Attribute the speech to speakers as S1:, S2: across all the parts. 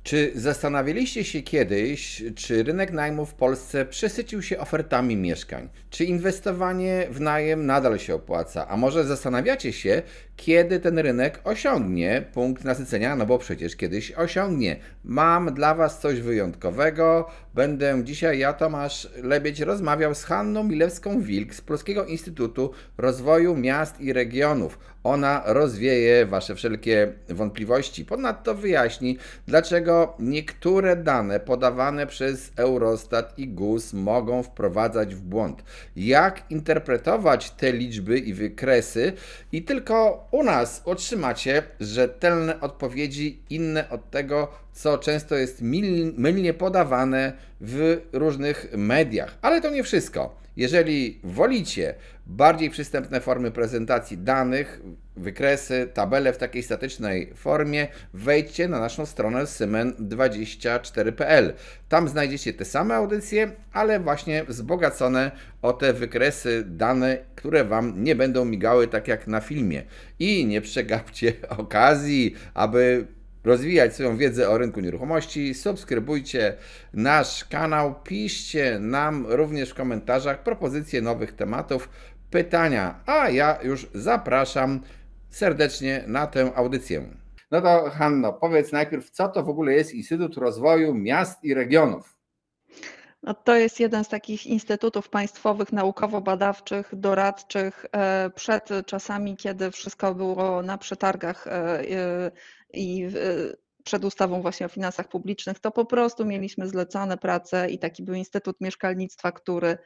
S1: Czy zastanawialiście się kiedyś, czy rynek najmu w Polsce przesycił się ofertami mieszkań? Czy inwestowanie w najem nadal się opłaca? A może zastanawiacie się, kiedy ten rynek osiągnie punkt nasycenia? No bo przecież kiedyś osiągnie. Mam dla Was coś wyjątkowego. Będę dzisiaj, ja Tomasz Lebiedź, rozmawiał z Hanną Milewską-Wilk z Polskiego Instytutu Rozwoju Miast i Regionów. Ona rozwieje Wasze wszelkie wątpliwości. Ponadto wyjaśni, dlaczego niektóre dane podawane przez Eurostat i GUS mogą wprowadzać w błąd. Jak interpretować te liczby i wykresy i tylko u nas otrzymacie rzetelne odpowiedzi, inne od tego, co często jest mylnie podawane w różnych mediach. Ale to nie wszystko. Jeżeli wolicie bardziej przystępne formy prezentacji danych, wykresy, tabele w takiej statycznej formie, wejdźcie na naszą stronę symen24.pl. Tam znajdziecie te same audycje, ale właśnie wzbogacone o te wykresy, dane, które Wam nie będą migały tak jak na filmie. I nie przegapcie okazji, aby rozwijać swoją wiedzę o rynku nieruchomości. Subskrybujcie nasz kanał, piszcie nam również w komentarzach propozycje nowych tematów, pytania, a ja już zapraszam serdecznie na tę audycję. No to Hanno, powiedz najpierw, co to w ogóle jest Instytut Rozwoju Miast i Regionów?
S2: No, to jest jeden z takich instytutów państwowych, naukowo-badawczych, doradczych przed czasami, kiedy wszystko było na przetargach i przed ustawą właśnie o finansach publicznych, to po prostu mieliśmy zlecane prace i taki był Instytut Mieszkalnictwa, który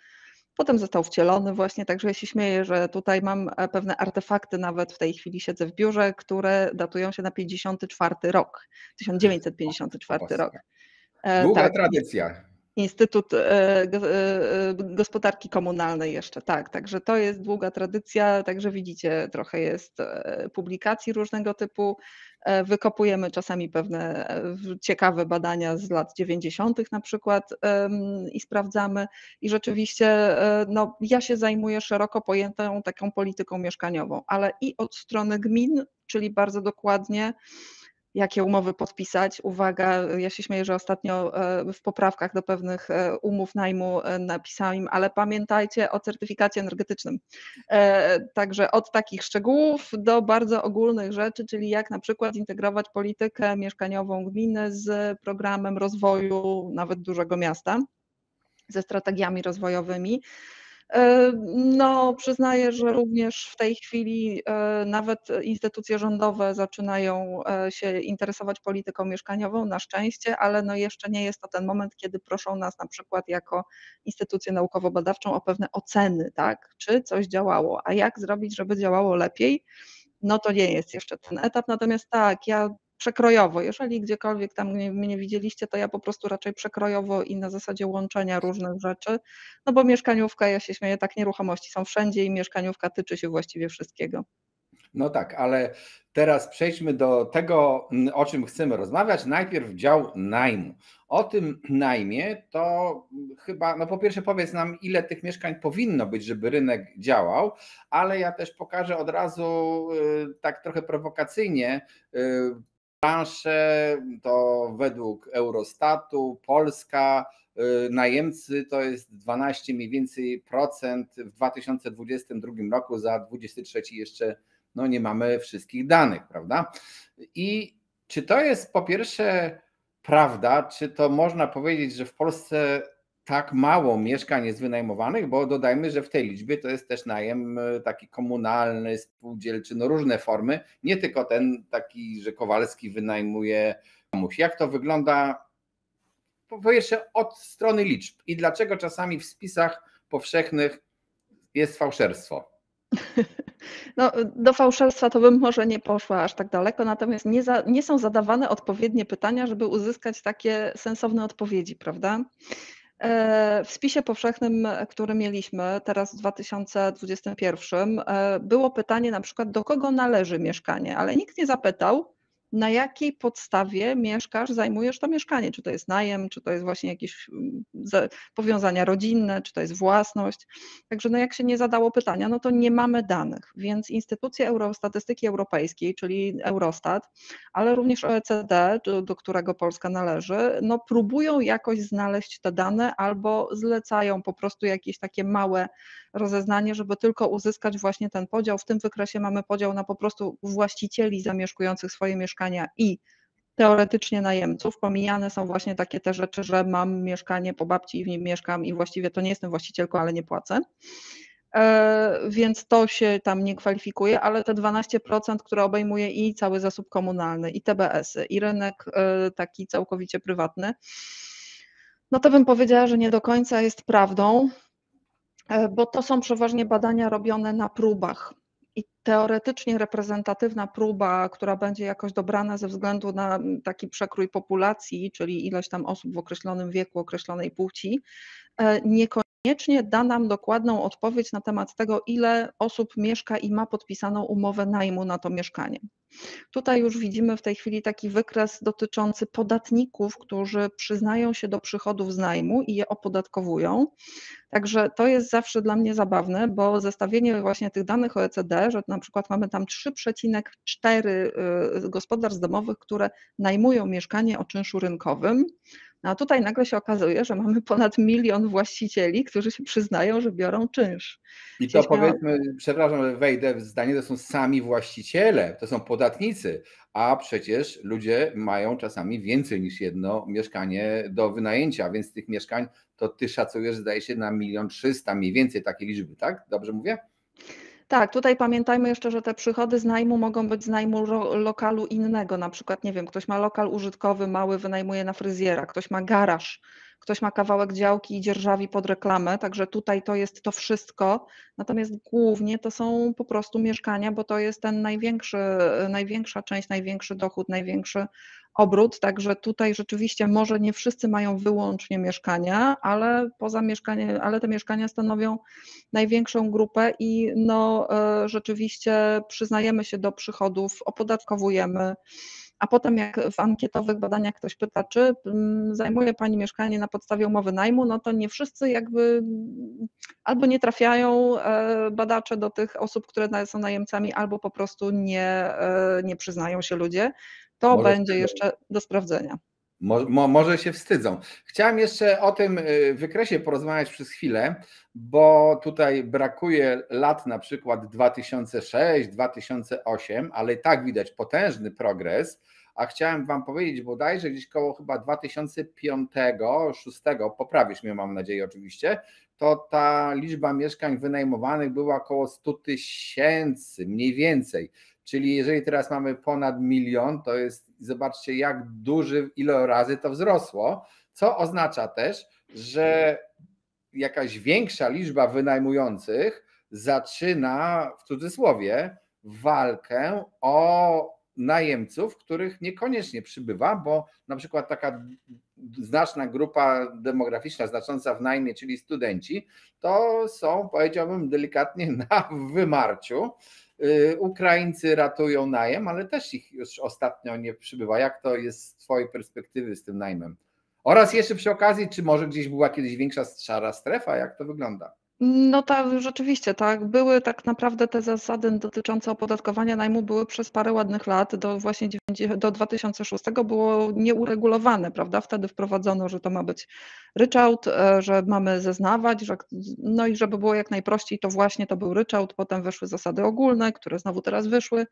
S2: potem został wcielony właśnie, także ja się śmieję, że tutaj mam pewne artefakty, nawet w tej chwili siedzę w biurze, które datują się na 54 rok, 1954 rok.
S1: Długa
S2: Tak.
S1: tradycja.
S2: Instytut Gospodarki Komunalnej jeszcze, tak. Także to jest długa tradycja, także widzicie, trochę jest publikacji różnego typu. Wykopujemy czasami pewne ciekawe badania z lat 90. na przykład i sprawdzamy. I rzeczywiście no, ja się zajmuję szeroko pojętą taką polityką mieszkaniową, ale i od strony gmin, czyli bardzo dokładnie jakie umowy podpisać. Uwaga, ja się śmieję, że ostatnio w poprawkach do pewnych umów najmu napisałam im, ale pamiętajcie o certyfikacie energetycznym. Także od takich szczegółów do bardzo ogólnych rzeczy, czyli jak na przykład integrować politykę mieszkaniową gminy z programem rozwoju nawet dużego miasta, ze strategiami rozwojowymi. No, przyznaję, że również w tej chwili nawet instytucje rządowe zaczynają się interesować polityką mieszkaniową, na szczęście, ale no jeszcze nie jest to ten moment, kiedy proszą nas na przykład jako instytucję naukowo-badawczą o pewne oceny, tak? Czy coś działało, a jak zrobić, żeby działało lepiej? No to nie jest jeszcze ten etap, natomiast tak, ja przekrojowo, jeżeli gdziekolwiek tam mnie widzieliście, to ja po prostu raczej przekrojowo i na zasadzie łączenia różnych rzeczy, no bo mieszkaniówka, ja się śmieję, tak, nieruchomości są wszędzie i mieszkaniówka tyczy się właściwie wszystkiego.
S1: No tak, ale teraz przejdźmy do tego, o czym chcemy rozmawiać. Najpierw dział najmu. O tym najmie to chyba, no po pierwsze powiedz nam, ile tych mieszkań powinno być, żeby rynek działał, ale ja też pokażę od razu tak trochę prowokacyjnie plansze, to według Eurostatu Polska, najemcy to jest 12 mniej więcej procent w 2022 roku, za 2023 jeszcze no nie mamy wszystkich danych, prawda? I czy to jest po pierwsze prawda, czy to można powiedzieć, że w Polsce tak mało mieszkań jest wynajmowanych, bo dodajmy, że w tej liczbie to jest też najem taki komunalny, spółdzielczy, no różne formy, nie tylko ten taki, że Kowalski wynajmuje komuś. Jak to wygląda po pierwsze od strony liczb i dlaczego czasami w spisach powszechnych jest fałszerstwo?
S2: No, do fałszerstwa to bym może nie poszła aż tak daleko, natomiast nie są zadawane odpowiednie pytania, żeby uzyskać takie sensowne odpowiedzi, prawda? W spisie powszechnym, który mieliśmy teraz w 2021, było pytanie na przykład, do kogo należy mieszkanie, ale nikt nie zapytał, na jakiej podstawie mieszkasz, zajmujesz to mieszkanie, czy to jest najem, czy to jest właśnie jakieś powiązania rodzinne, czy to jest własność. Także no jak się nie zadało pytania, no to nie mamy danych, więc instytucje Statystyki Europejskiej, czyli Eurostat, ale również OECD, do którego Polska należy, no próbują jakoś znaleźć te dane albo zlecają po prostu jakieś takie małe rozeznanie, żeby tylko uzyskać właśnie ten podział. W tym wykresie mamy podział na po prostu właścicieli zamieszkujących swoje mieszkania i teoretycznie najemców. Pomijane są właśnie takie te rzeczy, że mam mieszkanie po babci i w nim mieszkam i właściwie to nie jestem właścicielką, ale nie płacę. Więc to się tam nie kwalifikuje, ale te 12%, które obejmuje i cały zasób komunalny, i TBS-y, i rynek taki całkowicie prywatny, no to bym powiedziała, że nie do końca jest prawdą, bo to są przeważnie badania robione na próbach. I teoretycznie reprezentatywna próba, która będzie jakoś dobrana ze względu na taki przekrój populacji, czyli ilość tam osób w określonym wieku, określonej płci, niekoniecznie da nam dokładną odpowiedź na temat tego, ile osób mieszka i ma podpisaną umowę najmu na to mieszkanie. Tutaj już widzimy w tej chwili taki wykres dotyczący podatników, którzy przyznają się do przychodów z najmu i je opodatkowują. Także to jest zawsze dla mnie zabawne, bo zestawienie właśnie tych danych OECD, że na przykład mamy tam 3,4 gospodarstw domowych, które najmują mieszkanie o czynszu rynkowym, no a tutaj nagle się okazuje, że mamy ponad 1 milion właścicieli, którzy się przyznają, że biorą czynsz.
S1: I to powiedzmy, przepraszam, że wejdę w zdanie, to są sami właściciele, to są podatnicy, a przecież ludzie mają czasami więcej niż jedno mieszkanie do wynajęcia, więc tych mieszkań to ty szacujesz, zdaje się, na 1 300 000 mniej więcej takie liczby, tak? Dobrze mówię?
S2: Tak, tutaj pamiętajmy jeszcze, że te przychody z najmu mogą być z najmu lokalu innego, na przykład, nie wiem, ktoś ma lokal użytkowy mały, wynajmuje na fryzjera, ktoś ma garaż, ktoś ma kawałek działki i dzierżawi pod reklamę, także tutaj to jest to wszystko, natomiast głównie to są po prostu mieszkania, bo to jest ten największa część, największy dochód, największy obrót, także tutaj rzeczywiście może nie wszyscy mają wyłącznie mieszkania, ale te mieszkania stanowią największą grupę i no rzeczywiście przyznajemy się do przychodów, opodatkowujemy, a potem jak w ankietowych badaniach ktoś pyta, czy zajmuje Pani mieszkanie na podstawie umowy najmu, no to nie wszyscy jakby albo nie trafiają badacze do tych osób, które są najemcami, albo po prostu nie przyznają się ludzie. To
S1: Może
S2: będzie jeszcze do sprawdzenia.
S1: Może się wstydzą. Chciałem jeszcze o tym wykresie porozmawiać przez chwilę, bo tutaj brakuje lat na przykład 2006, 2008, ale i tak widać potężny progres, a chciałem Wam powiedzieć bodajże gdzieś koło chyba 2005-2006, poprawisz mnie, mam nadzieję oczywiście, to ta liczba mieszkań wynajmowanych była około 100 000 mniej więcej. Czyli jeżeli teraz mamy ponad 1 milion, to jest, zobaczcie jak duży, ile razy to wzrosło, co oznacza też, że jakaś większa liczba wynajmujących zaczyna, w cudzysłowie, walkę o najemców, których niekoniecznie przybywa, bo na przykład taka znaczna grupa demograficzna znacząca w najmie, czyli studenci, to są, powiedziałbym delikatnie, na wymarciu. Ukraińcy ratują najem, ale też ich już ostatnio nie przybywa. Jak to jest z Twojej perspektywy z tym najmem? Oraz jeszcze przy okazji, czy może gdzieś była kiedyś większa szara strefa? Jak to wygląda?
S2: No tak, rzeczywiście, tak. Były tak naprawdę te zasady dotyczące opodatkowania najmu były przez parę ładnych lat, do 2006 było nieuregulowane, prawda? Wtedy wprowadzono, że to ma być ryczałt, że mamy zeznawać, no i żeby było jak najprościej, to właśnie to był ryczałt, potem wyszły zasady ogólne, które znowu teraz wyszły.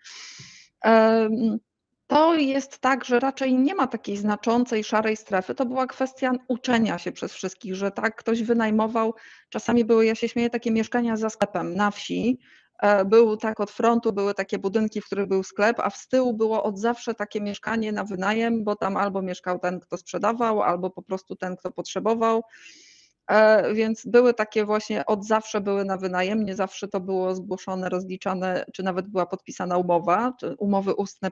S2: To jest tak, że raczej nie ma takiej znaczącej szarej strefy. To była kwestia uczenia się przez wszystkich, że tak ktoś wynajmował. Czasami były, ja się śmieję, takie mieszkania za sklepem na wsi. Był tak od frontu, były takie budynki, w których był sklep, a z tyłu było od zawsze takie mieszkanie na wynajem, bo tam albo mieszkał ten, kto sprzedawał, albo po prostu ten, kto potrzebował. Więc były takie właśnie, od zawsze były na wynajem, nie zawsze to było zgłoszone, rozliczane, czy nawet była podpisana umowa. Umowy ustne,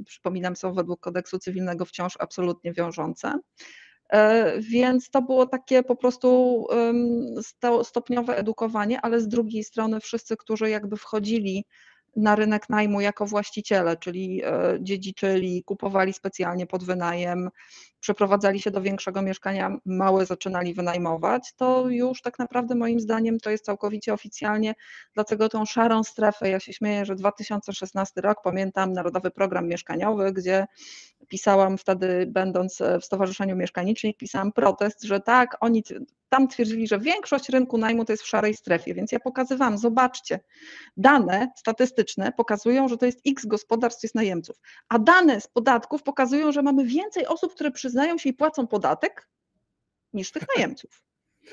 S2: przypominam, są według kodeksu cywilnego wciąż absolutnie wiążące. Więc to było takie po prostu stopniowe edukowanie, ale z drugiej strony wszyscy, którzy jakby wchodzili na rynek najmu jako właściciele, czyli dziedziczyli, kupowali specjalnie pod wynajem, przeprowadzali się do większego mieszkania, małe zaczynali wynajmować, to już tak naprawdę moim zdaniem to jest całkowicie oficjalnie, dlatego tą szarą strefę, ja się śmieję, że 2016 rok, pamiętam Narodowy Program Mieszkaniowy, gdzie pisałam wtedy, będąc w Stowarzyszeniu Mieszkaniczych, pisałam protest, że tak, oni tam twierdzili, że większość rynku najmu to jest w szarej strefie, więc ja pokazywałam, zobaczcie, dane statystyczne pokazują, że to jest x gospodarstw jest najemców, a dane z podatków pokazują, że mamy więcej osób, które przyznają się i płacą podatek niż tych najemców.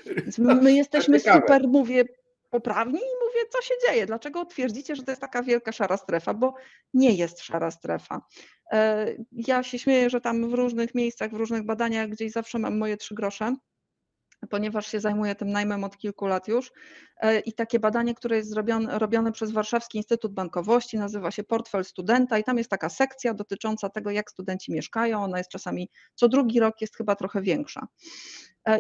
S2: Więc my jesteśmy super, mówię, poprawni i mówię, co się dzieje, dlaczego twierdzicie, że to jest taka wielka szara strefa, bo nie jest szara strefa. Ja się śmieję, że tam w różnych miejscach, w różnych badaniach gdzieś zawsze mam moje 3 grosze, ponieważ się zajmuję tym najmem od kilku lat już i takie badanie, które jest robione przez Warszawski Instytut Bankowości, nazywa się Portfel Studenta i tam jest taka sekcja dotycząca tego, jak studenci mieszkają, ona jest czasami co drugi rok, jest chyba trochę większa.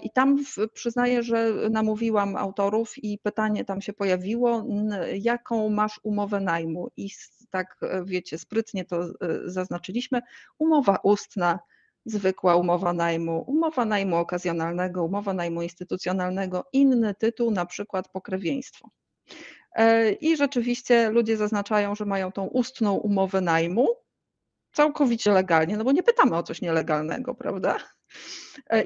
S2: I tam przyznaję, że namówiłam autorów i pytanie tam się pojawiło, jaką masz umowę najmu? I tak wiecie, sprytnie to zaznaczyliśmy, umowa ustna, zwykła umowa najmu okazjonalnego, umowa najmu instytucjonalnego, inny tytuł, na przykład pokrewieństwo. I rzeczywiście ludzie zaznaczają, że mają tą ustną umowę najmu, całkowicie legalnie, no bo nie pytamy o coś nielegalnego, prawda?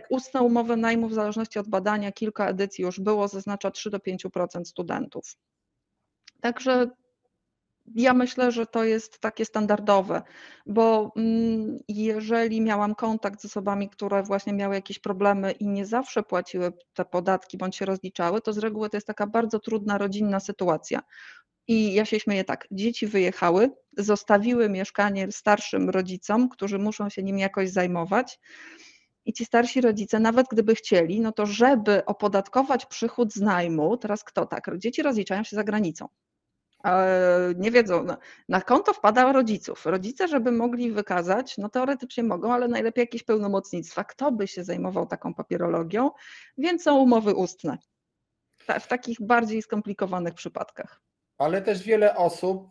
S2: Ustną umowę najmu w zależności od badania, kilka edycji już było, zaznacza 3-5% studentów. Także ja myślę, że to jest takie standardowe, bo jeżeli miałam kontakt z osobami, które właśnie miały jakieś problemy i nie zawsze płaciły te podatki bądź się rozliczały, to z reguły to jest taka bardzo trudna rodzinna sytuacja. I ja się śmieję tak, dzieci wyjechały, zostawiły mieszkanie starszym rodzicom, którzy muszą się nim jakoś zajmować. I ci starsi rodzice, nawet gdyby chcieli, no to żeby opodatkować przychód z najmu, teraz kto tak? Dzieci rozliczają się za granicą. Nie wiedzą, na konto wpada rodziców. Rodzice, żeby mogli wykazać, no teoretycznie mogą, ale najlepiej jakieś pełnomocnictwa. Kto by się zajmował taką papierologią? Więc są umowy ustne. W takich bardziej skomplikowanych przypadkach.
S1: Ale też wiele osób,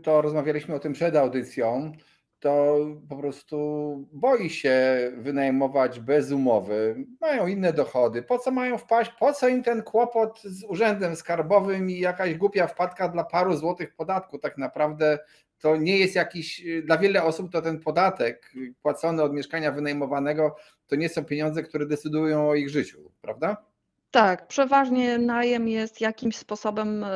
S1: to rozmawialiśmy o tym przed audycją, to po prostu boi się wynajmować bez umowy, mają inne dochody, po co mają wpaść, po co im ten kłopot z urzędem skarbowym i jakaś głupia wpadka dla paru złotych podatku, tak naprawdę to nie jest jakiś, dla wiele osób to ten podatek płacony od mieszkania wynajmowanego to nie są pieniądze, które decydują o ich życiu, prawda?
S2: Tak, przeważnie najem jest jakimś sposobem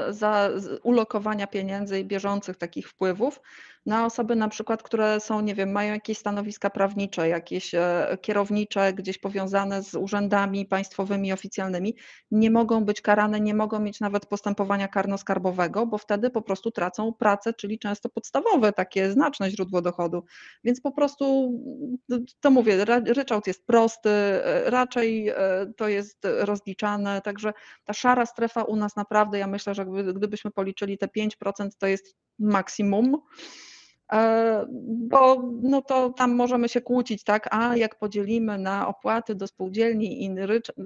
S2: ulokowania pieniędzy i bieżących takich wpływów na osoby na przykład, które są, nie wiem, mają jakieś stanowiska prawnicze, jakieś kierownicze, gdzieś powiązane z urzędami państwowymi, oficjalnymi, nie mogą być karane, nie mogą mieć nawet postępowania karno-skarbowego, bo wtedy po prostu tracą pracę, czyli często podstawowe, takie znaczne źródło dochodu. Więc po prostu, to mówię, ryczałt jest prosty, raczej to jest rozliczane, także ta szara strefa u nas naprawdę, ja myślę, że gdybyśmy policzyli te 5%, to jest maksimum, bo no to tam możemy się kłócić, tak, a jak podzielimy na opłaty do spółdzielni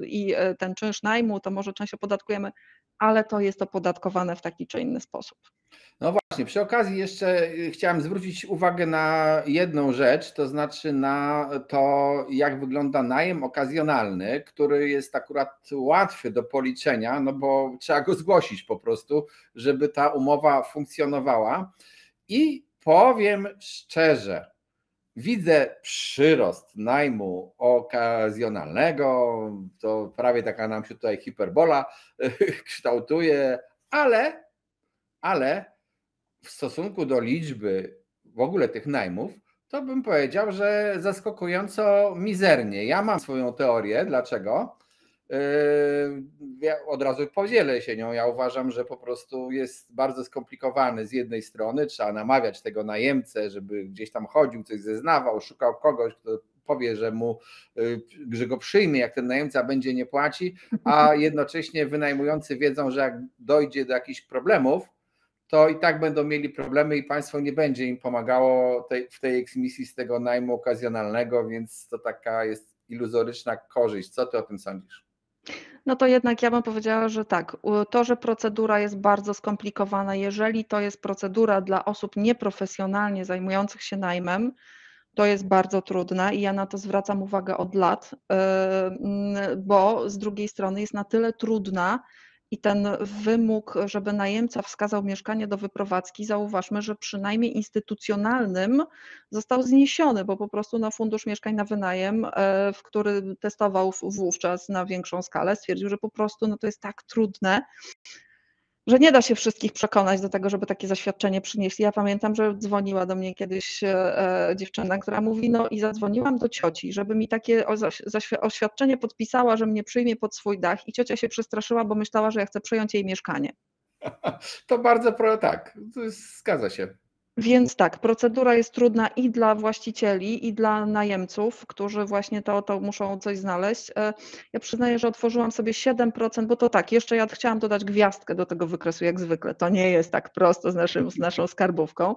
S2: i ten czynsz najmu, to może część opodatkujemy, ale to jest opodatkowane w taki czy inny sposób.
S1: No właśnie, przy okazji jeszcze chciałem zwrócić uwagę na jedną rzecz, to znaczy na to, jak wygląda najem okazjonalny, który jest akurat łatwy do policzenia, no bo trzeba go zgłosić po prostu, żeby ta umowa funkcjonowała. I powiem szczerze, widzę przyrost najmu okazjonalnego, to prawie taka nam się tutaj hiperbola kształtuje, ale w stosunku do liczby w ogóle tych najmów, to bym powiedział, że zaskakująco mizernie. Ja mam swoją teorię, dlaczego. Ja od razu podzielę się nią. Ja uważam, że po prostu jest bardzo skomplikowany z jednej strony, trzeba namawiać tego najemcę, żeby gdzieś tam chodził, coś zeznawał, szukał kogoś, kto powie, że go przyjmie, jak ten najemca będzie nie płaci, a jednocześnie wynajmujący wiedzą, że jak dojdzie do jakichś problemów, to i tak będą mieli problemy i państwo nie będzie im pomagało w tej eksmisji z tego najmu okazjonalnego, więc to taka jest iluzoryczna korzyść. Co ty o tym sądzisz?
S2: No to jednak ja bym powiedziała, że tak, to, że procedura jest bardzo skomplikowana, jeżeli to jest procedura dla osób nieprofesjonalnie zajmujących się najmem, to jest bardzo trudne i ja na to zwracam uwagę od lat, bo z drugiej strony jest na tyle trudna i ten wymóg, żeby najemca wskazał mieszkanie do wyprowadzki, zauważmy, że przynajmniej instytucjonalnym został zniesiony, bo po prostu Fundusz Mieszkań na Wynajem, w który testował wówczas na większą skalę, stwierdził, że po prostu to jest tak trudne, że nie da się wszystkich przekonać do tego, żeby takie zaświadczenie przynieśli. Ja pamiętam, że dzwoniła do mnie kiedyś dziewczyna, która mówi, i zadzwoniłam do cioci, żeby mi takie oświadczenie podpisała, że mnie przyjmie pod swój dach i ciocia się przestraszyła, bo myślała, że ja chcę przejąć jej mieszkanie.
S1: To bardzo tak, zgadza się.
S2: Więc tak, procedura jest trudna i dla właścicieli, i dla najemców, którzy właśnie to muszą coś znaleźć. Ja przyznaję, że otworzyłam sobie 7%, bo to tak, jeszcze ja chciałam dodać gwiazdkę do tego wykresu, jak zwykle. To nie jest tak prosto z naszą skarbówką.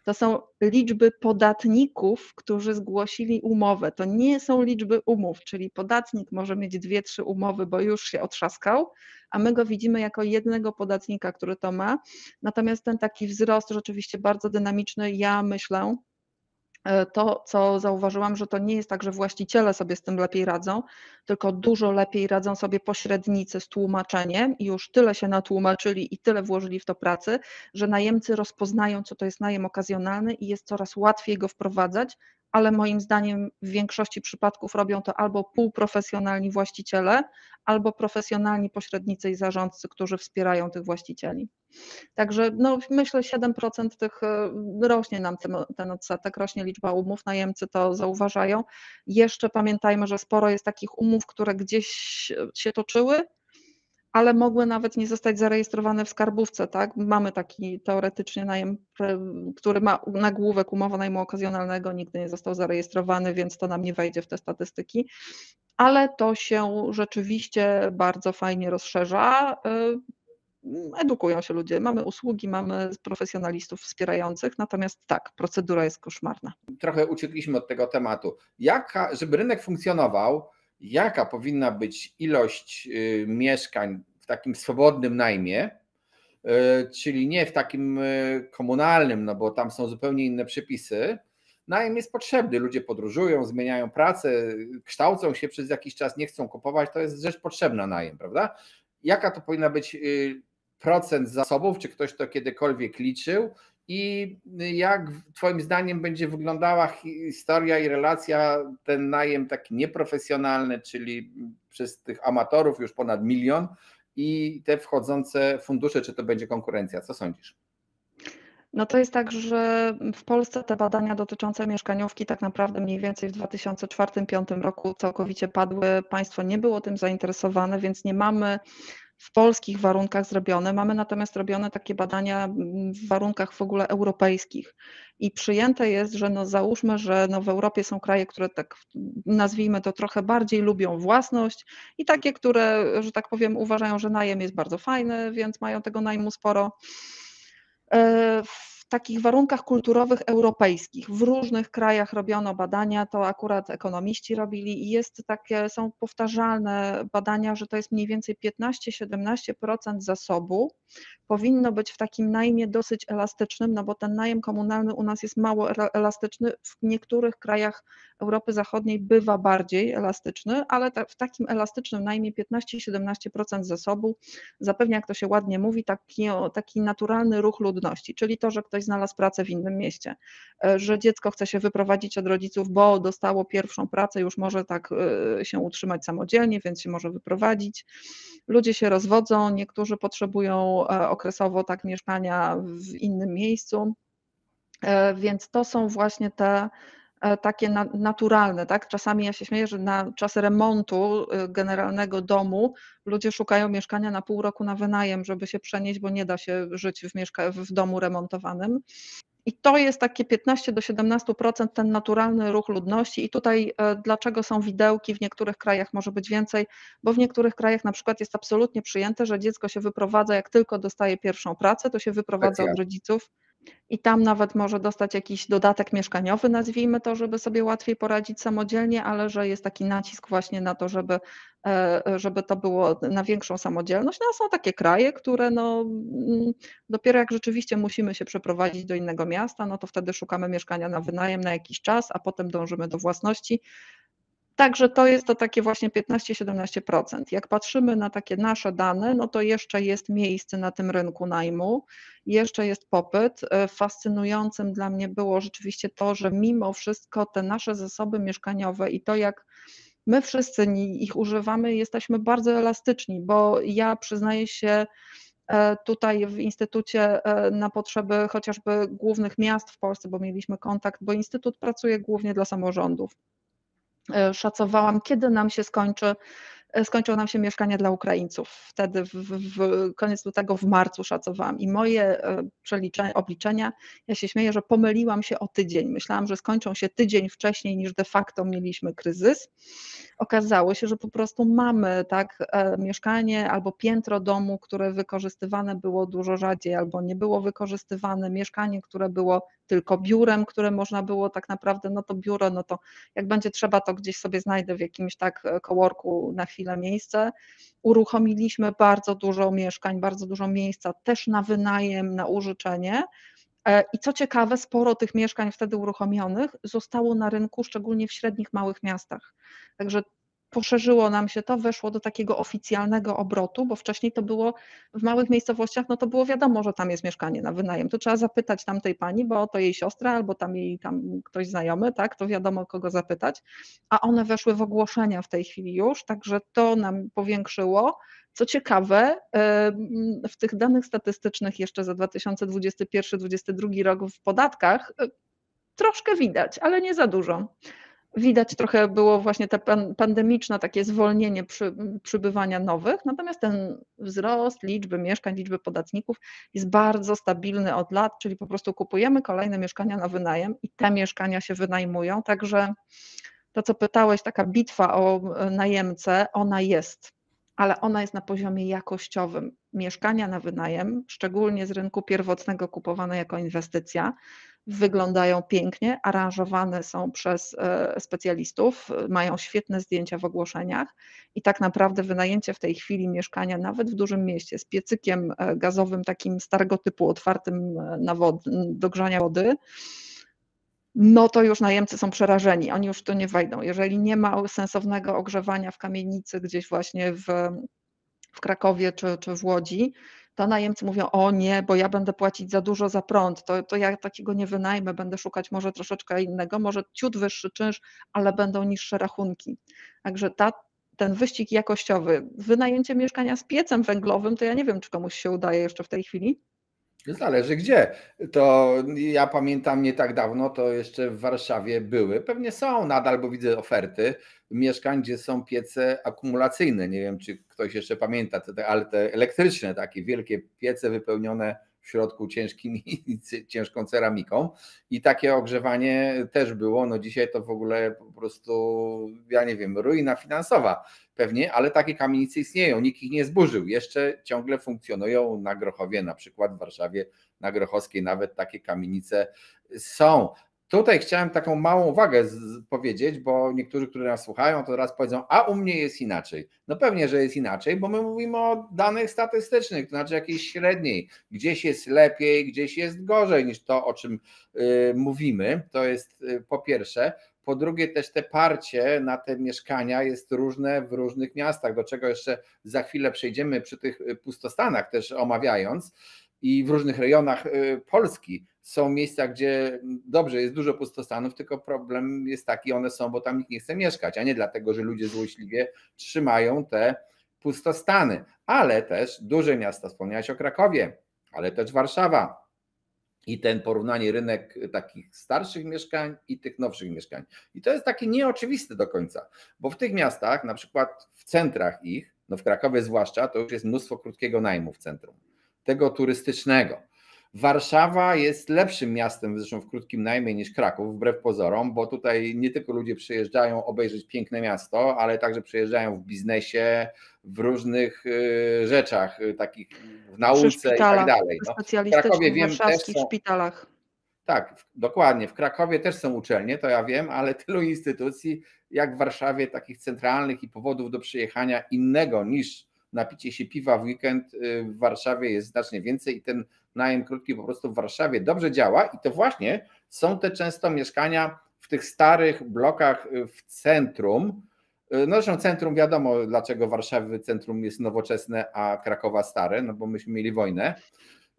S2: To są liczby podatników, którzy zgłosili umowę. To nie są liczby umów, czyli podatnik może mieć 2-3 umowy, bo już się otrzaskał, a my go widzimy jako jednego podatnika, który to ma. Natomiast ten taki wzrost rzeczywiście bardzo dynamiczny, ja myślę, to, co zauważyłam, że to nie jest tak, że właściciele sobie z tym lepiej radzą, tylko dużo lepiej radzą sobie pośrednicy z tłumaczeniem i już tyle się natłumaczyli i tyle włożyli w to pracy, że najemcy rozpoznają, co to jest najem okazjonalny i jest coraz łatwiej go wprowadzać, ale moim zdaniem w większości przypadków robią to albo półprofesjonalni właściciele, albo profesjonalni pośrednicy i zarządcy, którzy wspierają tych właścicieli. Także myślę 7% tych rośnie nam ten odsetek, rośnie liczba umów, najemcy to zauważają. Jeszcze pamiętajmy, że sporo jest takich umów, które gdzieś się toczyły, ale mogły nawet nie zostać zarejestrowane w skarbówce, tak? Mamy taki teoretycznie najem, który ma nagłówek umowa najmu okazjonalnego, nigdy nie został zarejestrowany, więc to nam nie wejdzie w te statystyki, ale to się rzeczywiście bardzo fajnie rozszerza. Edukują się ludzie, mamy usługi, mamy profesjonalistów wspierających, natomiast tak, procedura jest koszmarna.
S1: Trochę uciekliśmy od tego tematu. Żeby rynek funkcjonował, jaka powinna być ilość mieszkań w takim swobodnym najmie, czyli nie w takim komunalnym, bo tam są zupełnie inne przepisy. Najem jest potrzebny, ludzie podróżują, zmieniają pracę, kształcą się przez jakiś czas, nie chcą kupować, to jest rzecz potrzebna najem, prawda? Jaka to powinna być procent zasobów, czy ktoś to kiedykolwiek liczył i jak twoim zdaniem będzie wyglądała historia i relacja, ten najem taki nieprofesjonalny, czyli przez tych amatorów już ponad 1 milion i te wchodzące fundusze, czy to będzie konkurencja? Co sądzisz?
S2: To jest tak, że w Polsce te badania dotyczące mieszkaniówki tak naprawdę mniej więcej w 2004-2005 roku całkowicie padły. Państwo nie było tym zainteresowane, więc nie mamy w polskich warunkach zrobione. Mamy natomiast robione takie badania w warunkach w ogóle europejskich i przyjęte jest, że załóżmy, że w Europie są kraje, które tak nazwijmy to trochę bardziej lubią własność i takie, które, że tak powiem, uważają, że najem jest bardzo fajny, więc mają tego najmu sporo. W takich warunkach kulturowych europejskich w różnych krajach robiono badania, to akurat ekonomiści robili i są powtarzalne badania, że to jest mniej więcej 15-17% zasobu powinno być w takim najmie dosyć elastycznym, bo ten najem komunalny u nas jest mało elastyczny, w niektórych krajach Europy Zachodniej bywa bardziej elastyczny, ale w takim elastycznym najmie 15-17% zasobu zapewnia, jak to się ładnie mówi, taki naturalny ruch ludności, czyli to, że ktoś znalazł pracę w innym mieście, że dziecko chce się wyprowadzić od rodziców, bo dostało pierwszą pracę, już może tak się utrzymać samodzielnie, więc się może wyprowadzić. Ludzie się rozwodzą, niektórzy potrzebują okresowo tak mieszkania w innym miejscu, więc to są właśnie te takie naturalne, tak? Czasami ja się śmieję, że na czas remontu generalnego domu ludzie szukają mieszkania na pół roku na wynajem, żeby się przenieść, bo nie da się żyć w domu remontowanym. I to jest takie 15-17% ten naturalny ruch ludności i tutaj dlaczego są widełki, w niektórych krajach może być więcej, bo w niektórych krajach na przykład jest absolutnie przyjęte, że dziecko się wyprowadza, jak tylko dostaje pierwszą pracę, to się wyprowadza od rodziców i tam nawet może dostać jakiś dodatek mieszkaniowy, nazwijmy to, żeby sobie łatwiej poradzić samodzielnie, ale że jest taki nacisk właśnie na to, żeby to było na większą samodzielność. No, są takie kraje, które dopiero jak rzeczywiście musimy się przeprowadzić do innego miasta, no to wtedy szukamy mieszkania na wynajem na jakiś czas, a potem dążymy do własności. Także to jest to takie właśnie 15-17%. Jak patrzymy na takie nasze dane, no to jeszcze jest miejsce na tym rynku najmu, jeszcze jest popyt. Fascynującym dla mnie było rzeczywiście to, że mimo wszystko te nasze zasoby mieszkaniowe i to, jak my wszyscy ich używamy, jesteśmy bardzo elastyczni, bo ja przyznaję się tutaj w Instytucie na potrzeby chociażby głównych miast w Polsce, bo mieliśmy kontakt, bo Instytut pracuje głównie dla samorządów. Szacowałam, kiedy skończą nam się mieszkania dla Ukraińców. Wtedy w koniec lutego, w marcu szacowałam i moje obliczenia, ja się śmieję, że pomyliłam się o tydzień. Myślałam, że skończą się tydzień wcześniej niż de facto mieliśmy kryzys. Okazało się, że po prostu mamy mieszkanie albo piętro domu, które wykorzystywane było dużo rzadziej albo nie było wykorzystywane, mieszkanie, które było tylko biurem, które można było tak naprawdę, no to biuro, no to jak będzie trzeba, to gdzieś sobie znajdę w jakimś coworku na chwilę miejsce. Uruchomiliśmy bardzo dużo mieszkań, bardzo dużo miejsca też na wynajem, na użyczenie. I co ciekawe, sporo tych mieszkań wtedy uruchomionych zostało na rynku, szczególnie w średnich, małych miastach. Także poszerzyło nam się to, weszło do takiego oficjalnego obrotu, bo wcześniej to było w małych miejscowościach, no to było wiadomo, że tam jest mieszkanie na wynajem. To trzeba zapytać tamtej pani, bo to jej siostra albo tam jej ktoś znajomy, tak, to wiadomo kogo zapytać, a one weszły w ogłoszenia w tej chwili już, także to nam powiększyło. Co ciekawe, w tych danych statystycznych jeszcze za 2021-2022 rok w podatkach troszkę widać, ale nie za dużo. Widać trochę było właśnie te pandemiczne takie zwolnienie przybywania nowych, natomiast ten wzrost liczby mieszkań, liczby podatników jest bardzo stabilny od lat, czyli po prostu kupujemy kolejne mieszkania na wynajem i te mieszkania się wynajmują, także to co pytałeś, taka bitwa o najemcę, ona jest, ale ona jest na poziomie jakościowym. Mieszkania na wynajem, szczególnie z rynku pierwotnego kupowane jako inwestycja, wyglądają pięknie, aranżowane są przez specjalistów, mają świetne zdjęcia w ogłoszeniach i tak naprawdę wynajęcie w tej chwili mieszkania nawet w dużym mieście z piecykiem gazowym takim starego typu otwartym do grzania wody, no to już najemcy są przerażeni, oni już tu nie wejdą. Jeżeli nie ma sensownego ogrzewania w kamienicy gdzieś właśnie w Krakowie czy w Łodzi, to najemcy mówią: o nie, bo ja będę płacić za dużo za prąd, to ja takiego nie wynajmę, będę szukać może troszeczkę innego, może ciut wyższy czynsz, ale będą niższe rachunki. Także ten wyścig jakościowy, wynajęcie mieszkania z piecem węglowym, to ja nie wiem, czy komuś się udaje jeszcze w tej chwili.
S1: Zależy gdzie. To ja pamiętam nie tak dawno, to jeszcze w Warszawie były, pewnie są nadal, bo widzę oferty mieszkań, gdzie są piece akumulacyjne. Nie wiem, czy ktoś jeszcze pamięta, ale te elektryczne, takie wielkie piece wypełnione w środku ciężką ceramiką i takie ogrzewanie też było. No dzisiaj to w ogóle po prostu, ja nie wiem, ruina finansowa pewnie, ale takie kamienice istnieją, nikt ich nie zburzył. Jeszcze ciągle funkcjonują na Grochowie, na przykład w Warszawie, na Grochowskiej nawet takie kamienice są. Tutaj chciałem taką małą uwagę powiedzieć, bo niektórzy, którzy nas słuchają, to raz powiedzą: a u mnie jest inaczej. No pewnie, że jest inaczej, bo my mówimy o danych statystycznych, to znaczy jakiejś średniej. Gdzieś jest lepiej, gdzieś jest gorzej niż to, o czym mówimy. To jest po pierwsze. Po drugie, też te parcie na te mieszkania jest różne w różnych miastach, do czego jeszcze za chwilę przejdziemy przy tych pustostanach też omawiając. I w różnych rejonach Polski są miejsca, gdzie dobrze, jest dużo pustostanów, tylko problem jest taki, one są, bo tam nikt nie chce mieszkać, a nie dlatego, że ludzie złośliwie trzymają te pustostany. Ale też duże miasta, wspomniałeś o Krakowie, ale też Warszawa. I ten porównanie rynek takich starszych mieszkań i tych nowszych mieszkań. I to jest takie nieoczywiste do końca, bo w tych miastach, na przykład w centrach ich, no w Krakowie zwłaszcza, to już jest mnóstwo krótkiego najmu w centrum, tego turystycznego. Warszawa jest lepszym miastem, zresztą w krótkim najmie, niż Kraków, wbrew pozorom, bo tutaj nie tylko ludzie przyjeżdżają obejrzeć piękne miasto, ale także przyjeżdżają w biznesie, w różnych rzeczach, takich w
S2: Przy
S1: nauce i tak
S2: szpitalach
S1: dalej. No, w Krakowie
S2: specjalistycznych,
S1: wiem też
S2: warszawskich
S1: są,
S2: szpitalach.
S1: tak, dokładnie, w Krakowie też są uczelnie, to ja wiem, ale tylu instytucji jak w Warszawie, takich centralnych i powodów do przyjechania innego niż napicie się piwa w weekend w Warszawie jest znacznie więcej i ten najem krótki po prostu w Warszawie dobrze działa i to właśnie są te często mieszkania w tych starych blokach w centrum. No zresztą centrum wiadomo, dlaczego Warszawy centrum jest nowoczesne, a Krakowa stare, no bo myśmy mieli wojnę.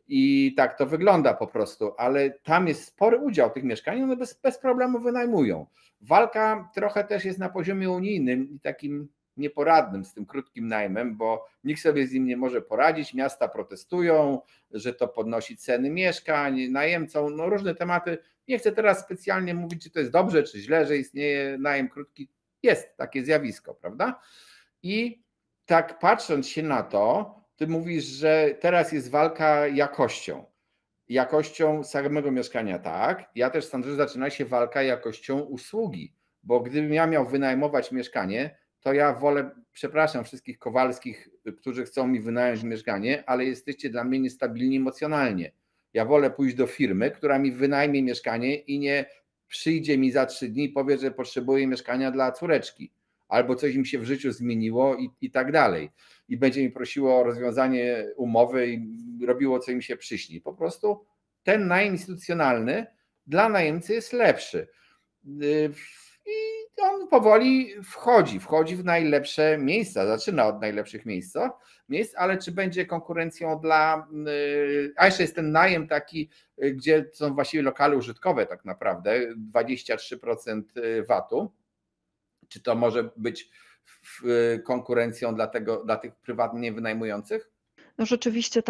S1: I tak to wygląda po prostu, ale tam jest spory udział tych mieszkań, one bez problemu wynajmują. Walka trochę też jest na poziomie unijnym i takim nieporadnym z tym krótkim najmem, bo nikt sobie z nim nie może poradzić, miasta protestują, że to podnosi ceny mieszkań, najemcom, no różne tematy. Nie chcę teraz specjalnie mówić, czy to jest dobrze, czy źle, że istnieje najem krótki. Jest takie zjawisko, prawda? I tak patrząc się na to, ty mówisz, że teraz jest walka jakością samego mieszkania, tak. Ja też sądzę, że zaczyna się walka jakością usługi, bo gdybym ja miał wynajmować mieszkanie, to ja wolę, przepraszam wszystkich Kowalskich, którzy chcą mi wynająć mieszkanie, ale jesteście dla mnie niestabilni emocjonalnie. Ja wolę pójść do firmy, która mi wynajmie mieszkanie i nie przyjdzie mi za 3 dni i powie, że potrzebuje mieszkania dla córeczki albo coś im się w życiu zmieniło i tak dalej. I będzie mi prosiło o rozwiązanie umowy i robiło, co im się przyśni. Po prostu ten najem instytucjonalny dla najemcy jest lepszy. I on powoli wchodzi w najlepsze miejsca, zaczyna od najlepszych miejsc, ale czy będzie konkurencją dla, a jeszcze jest ten najem taki, gdzie są właściwie lokale użytkowe tak naprawdę, 23% VAT-u, czy to może być konkurencją dla tych prywatnie wynajmujących?
S2: No rzeczywiście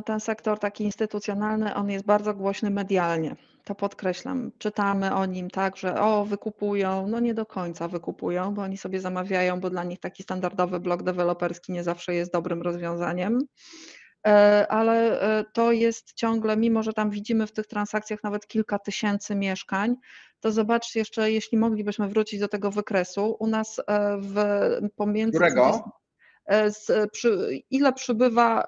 S2: ten sektor taki instytucjonalny, on jest bardzo głośny medialnie. To podkreślam. Czytamy o nim tak, że wykupują, no nie do końca wykupują, bo oni sobie zamawiają, bo dla nich taki standardowy blok deweloperski nie zawsze jest dobrym rozwiązaniem. Ale to jest ciągle, mimo że tam widzimy w tych transakcjach nawet kilka tysięcy mieszkań, to zobaczcie jeszcze, jeśli moglibyśmy wrócić do tego wykresu, u nas pomiędzy
S1: Którego?
S2: ile przybywa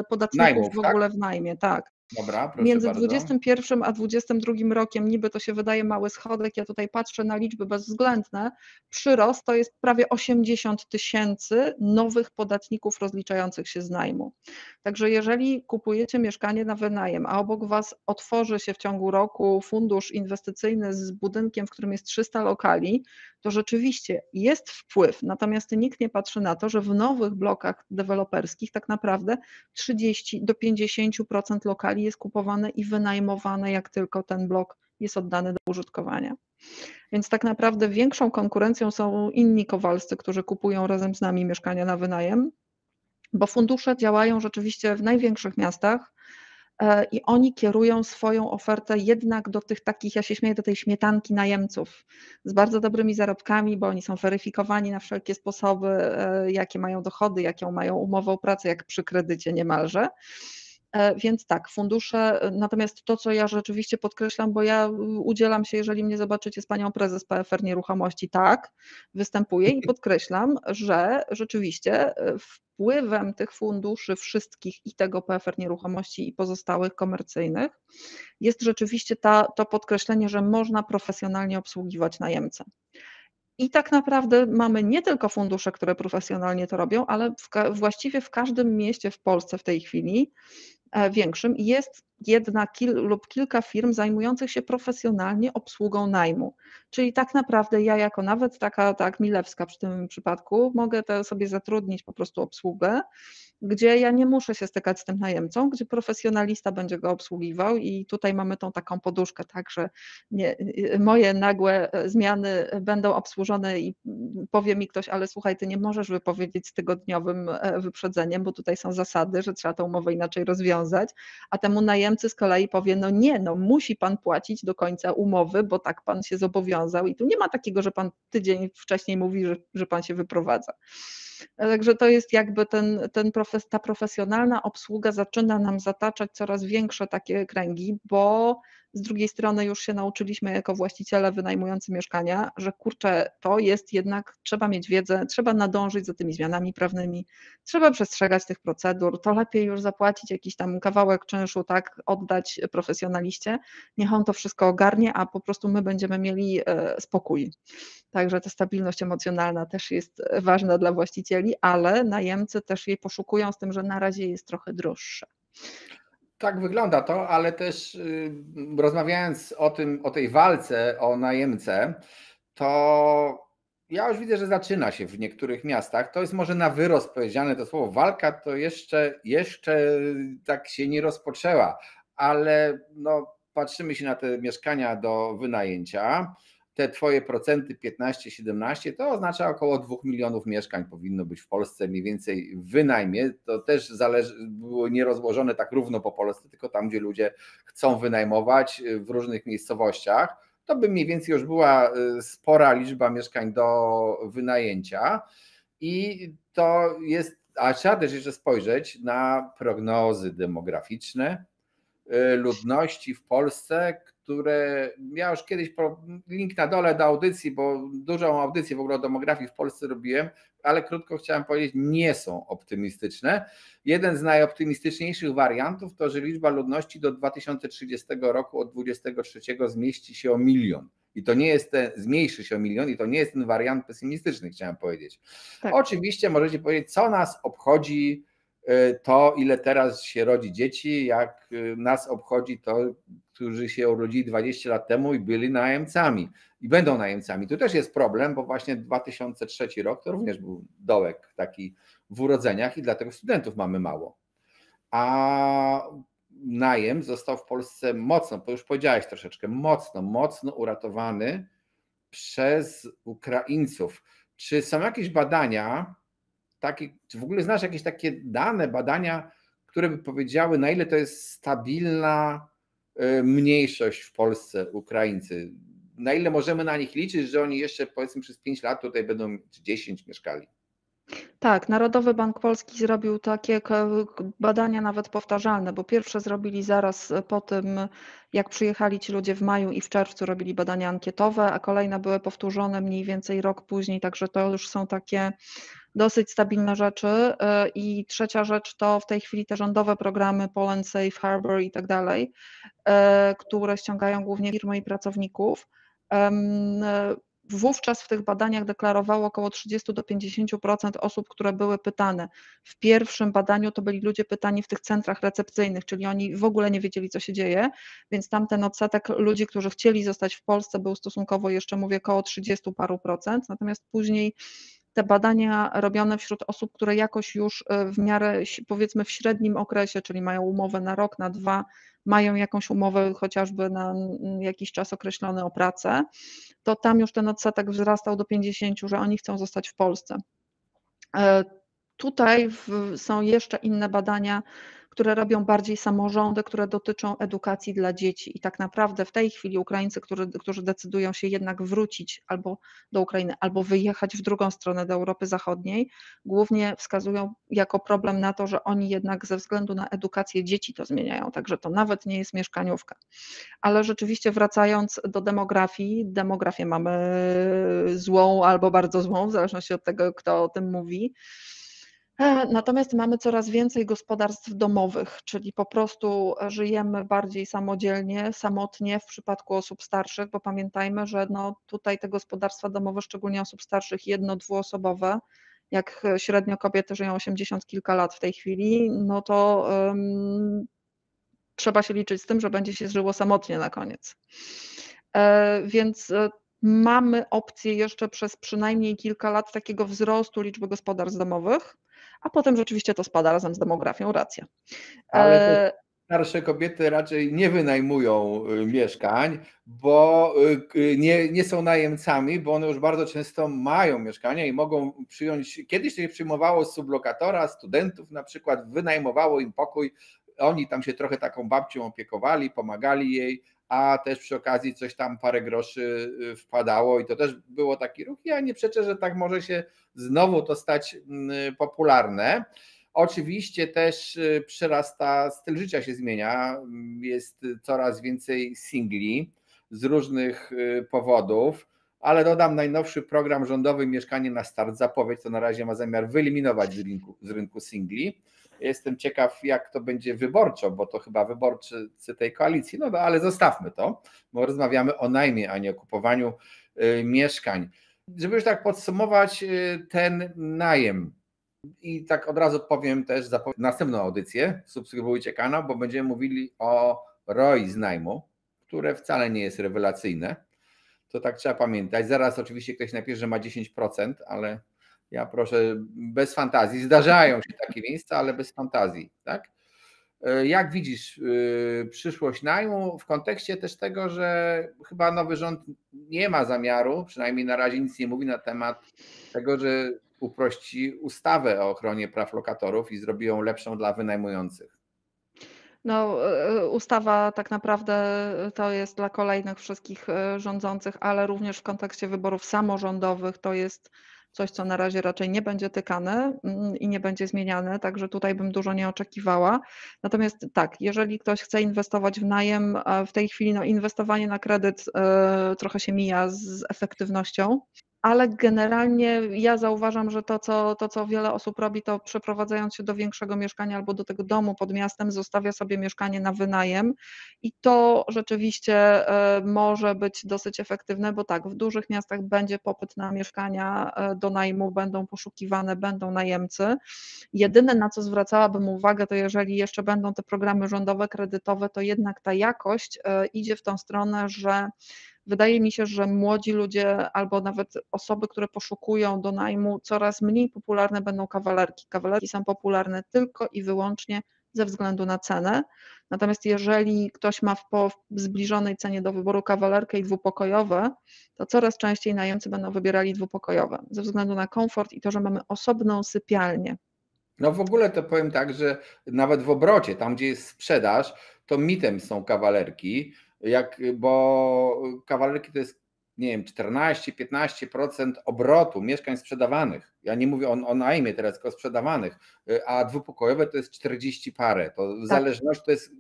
S2: podatników
S1: Najmów,
S2: w
S1: tak?
S2: ogóle w najmie, tak.
S1: Dobra, proszę
S2: Między
S1: bardzo.
S2: 21 a 22 rokiem, niby to się wydaje mały schodek, ja tutaj patrzę na liczby bezwzględne, przyrost to jest prawie 80 000 nowych podatników rozliczających się z najmu. Także jeżeli kupujecie mieszkanie na wynajem, a obok Was otworzy się w ciągu roku fundusz inwestycyjny z budynkiem, w którym jest 300 lokali, to rzeczywiście jest wpływ, natomiast nikt nie patrzy na to, że w nowych blokach deweloperskich tak naprawdę 30 do 50% lokali jest kupowane i wynajmowane, jak tylko ten blok jest oddany do użytkowania. Więc tak naprawdę większą konkurencją są inni Kowalscy, którzy kupują razem z nami mieszkania na wynajem, bo fundusze działają rzeczywiście w największych miastach i oni kierują swoją ofertę jednak do tych takich, ja się śmieję, do tej śmietanki najemców z bardzo dobrymi zarobkami, bo oni są weryfikowani na wszelkie sposoby, jakie mają dochody, jaką mają umowę o pracę, jak przy kredycie niemalże. Więc tak, fundusze, natomiast to, co ja rzeczywiście podkreślam, bo ja udzielam się, jeżeli mnie zobaczycie z panią prezes PFR Nieruchomości, tak, występuję i podkreślam, że rzeczywiście wpływem tych funduszy wszystkich i tego PFR Nieruchomości i pozostałych komercyjnych jest rzeczywiście to podkreślenie, że można profesjonalnie obsługiwać najemcę. I tak naprawdę mamy nie tylko fundusze, które profesjonalnie to robią, ale właściwie w każdym mieście w Polsce w tej chwili większym jest jedna lub kilka firm zajmujących się profesjonalnie obsługą najmu. Czyli tak naprawdę ja jako nawet taka tak Milewska przy tym przypadku mogę sobie zatrudnić po prostu obsługę, gdzie ja nie muszę się stykać z tym najemcą, gdzie profesjonalista będzie go obsługiwał i tutaj mamy tą taką poduszkę, tak, że moje nagłe zmiany będą obsłużone i powie mi ktoś, ale słuchaj, ty nie możesz wypowiedzieć z tygodniowym wyprzedzeniem, bo tutaj są zasady, że trzeba tę umowę inaczej rozwiązać, a temu najemcy z kolei powie, no nie, no musi pan płacić do końca umowy, bo tak pan się zobowiązał i tu nie ma takiego, że pan tydzień wcześniej mówi, że pan się wyprowadza. Także to jest jakby ten profesjonalizm ta profesjonalna obsługa zaczyna nam zataczać coraz większe takie kręgi, bo z drugiej strony już się nauczyliśmy jako właściciele wynajmujący mieszkania, że kurczę, to jest jednak, trzeba mieć wiedzę, trzeba nadążyć za tymi zmianami prawnymi, trzeba przestrzegać tych procedur, to lepiej już zapłacić jakiś tam kawałek czynszu, tak, oddać profesjonaliście, niech on to wszystko ogarnie, a po prostu my będziemy mieli spokój. Także ta stabilność emocjonalna też jest ważna dla właścicieli, ale najemcy też jej poszukują z tym, że na razie jest trochę droższe.
S1: Tak wygląda to, ale też rozmawiając o tej walce o najemcę, to ja już widzę, że zaczyna się w niektórych miastach. To jest może na wyrost powiedziane to słowo walka, to jeszcze tak się nie rozpoczęła, ale no, patrzymy się na te mieszkania do wynajęcia. Te twoje procenty 15-17 to oznacza około 2 milionów mieszkań powinno być w Polsce mniej więcej w wynajmie. To też było nierozłożone tak równo po Polsce, tylko tam, gdzie ludzie chcą wynajmować w różnych miejscowościach. To by mniej więcej już była spora liczba mieszkań do wynajęcia i to jest, a trzeba też jeszcze spojrzeć na prognozy demograficzne ludności w Polsce, które ja już kiedyś link na dole do audycji, bo dużą audycję w ogóle o demografii w Polsce robiłem, ale krótko chciałem powiedzieć, nie są optymistyczne. Jeden z najoptymistyczniejszych wariantów to, że liczba ludności do 2030 roku od 23 zmieści się o 1 milion. I to nie jest zmniejszy się o 1 milion i to nie jest ten wariant pesymistyczny, chciałem powiedzieć. Tak. Oczywiście możecie powiedzieć, co nas obchodzi to, ile teraz się rodzi dzieci, jak nas obchodzi to, którzy się urodzili 20 lat temu i byli najemcami i będą najemcami. Tu też jest problem, bo właśnie 2003 rok to również był dołek taki w urodzeniach i dlatego studentów mamy mało. A najem został w Polsce mocno, bo już powiedziałeś troszeczkę, mocno uratowany przez Ukraińców. Czy są jakieś badania, czy w ogóle znasz jakieś takie dane, badania, które by powiedziały, na ile to jest stabilna mniejszość w Polsce, Ukraińcy? Na ile możemy na nich liczyć, że oni jeszcze powiedzmy przez 5 lat tutaj będą, czy 10 mieszkali?
S2: Tak, Narodowy Bank Polski zrobił takie badania nawet powtarzalne, bo pierwsze zrobili zaraz po tym, jak przyjechali ci ludzie w maju i w czerwcu, robili badania ankietowe, a kolejne były powtórzone mniej więcej rok później, także to już są takie dosyć stabilne rzeczy. I trzecia rzecz to w tej chwili te rządowe programy Poland Safe Harbor i tak dalej, które ściągają głównie firmy i pracowników. Wówczas w tych badaniach deklarowało około 30 do 50% osób, które były pytane. W pierwszym badaniu to byli ludzie pytani w tych centrach recepcyjnych, czyli oni w ogóle nie wiedzieli, co się dzieje, więc tam ten odsetek ludzi, którzy chcieli zostać w Polsce, był stosunkowo jeszcze, mówię, około 30 paru procent, natomiast później te badania robione wśród osób, które jakoś już w miarę, powiedzmy w średnim okresie, czyli mają umowę na rok, na 2, mają jakąś umowę chociażby na jakiś czas określony o pracę, to tam już ten odsetek wzrastał do 50, że oni chcą zostać w Polsce. Tutaj są jeszcze inne badania, które robią bardziej samorządy, które dotyczą edukacji dla dzieci i tak naprawdę w tej chwili Ukraińcy, którzy decydują się jednak wrócić albo do Ukrainy, albo wyjechać w drugą stronę do Europy Zachodniej, głównie wskazują jako problem na to, że oni jednak ze względu na edukację dzieci to zmieniają, także to nawet nie jest mieszkaniówka. Ale rzeczywiście wracając do demografii, demografię mamy złą albo bardzo złą, w zależności od tego, kto o tym mówi. Natomiast mamy coraz więcej gospodarstw domowych, czyli po prostu żyjemy bardziej samodzielnie, samotnie w przypadku osób starszych, bo pamiętajmy, że no tutaj te gospodarstwa domowe, szczególnie osób starszych, 1-, 2-osobowe, jak średnio kobiety żyją 80 kilka lat w tej chwili, no to trzeba się liczyć z tym, że będzie się żyło samotnie na koniec. Więc mamy opcję jeszcze przez przynajmniej kilka lat takiego wzrostu liczby gospodarstw domowych, a potem rzeczywiście to spada razem z demografią, racja.
S1: Ale te starsze kobiety raczej nie wynajmują mieszkań, bo nie są najemcami, bo one już bardzo często mają mieszkania i mogą przyjąć, kiedyś się przyjmowało sublokatora, studentów na przykład, wynajmowało im pokój, oni tam się trochę taką babcią opiekowali, pomagali jej, a też przy okazji coś tam parę groszy wpadało i to też było taki ruch. Ja nie przeczę, że tak może się znowu to stać popularne. Oczywiście też przyrasta, styl życia się zmienia, jest coraz więcej singli z różnych powodów, ale dodam najnowszy program rządowy Mieszkanie na Start, zapowiedź, to na razie ma zamiar wyeliminować z rynku singli. Jestem ciekaw, jak to będzie wyborczo, bo to chyba wyborcy tej koalicji, no ale zostawmy to, bo rozmawiamy o najmie, a nie o kupowaniu mieszkań. Żeby już tak podsumować ten najem, i tak od razu powiem też za następną audycję, subskrybujcie kanał, bo będziemy mówili o ROI z najmu, które wcale nie jest rewelacyjne. To tak trzeba pamiętać. Zaraz oczywiście ktoś napisze, że ma 10%, ale ja proszę bez fantazji. Zdarzają się takie miejsca, ale bez fantazji, tak? Jak widzisz przyszłość najmu w kontekście też tego, że chyba nowy rząd nie ma zamiaru, przynajmniej na razie nic nie mówi na temat tego, że uprości ustawę o ochronie praw lokatorów i zrobi ją lepszą dla wynajmujących?
S2: No, ustawa tak naprawdę to jest dla kolejnych wszystkich rządzących, ale również w kontekście wyborów samorządowych to jest coś, co na razie raczej nie będzie tykane i nie będzie zmieniane, także tutaj bym dużo nie oczekiwała. Natomiast tak, jeżeli ktoś chce inwestować w najem, w tej chwili no, inwestowanie na kredyt trochę się mija z efektywnością. Ale generalnie ja zauważam, że to, co wiele osób robi, to przeprowadzając się do większego mieszkania albo do tego domu pod miastem, zostawia sobie mieszkanie na wynajem i to rzeczywiście może być dosyć efektywne, bo tak, w dużych miastach będzie popyt na mieszkania do najmu, będą poszukiwane, będą najemcy. Jedyne, na co zwracałabym uwagę, to jeżeli jeszcze będą te programy rządowe, kredytowe, to jednak ta jakość idzie w tą stronę, że wydaje mi się, że młodzi ludzie albo nawet osoby, które poszukują do najmu, coraz mniej popularne będą kawalerki. Kawalerki są popularne tylko i wyłącznie ze względu na cenę. Natomiast jeżeli ktoś ma w zbliżonej cenie do wyboru kawalerkę i dwupokojowe, to coraz częściej najemcy będą wybierali dwupokojowe ze względu na komfort i to, że mamy osobną sypialnię.
S1: No w ogóle to powiem tak, że nawet w obrocie, tam gdzie jest sprzedaż, to mitem są kawalerki, bo kawalerki to jest, nie wiem, 14-15% obrotu mieszkań sprzedawanych. Ja nie mówię o najmie teraz, tylko sprzedawanych, a dwupokojowe to jest 40 parę. To w
S2: Tak.
S1: zależności, to jest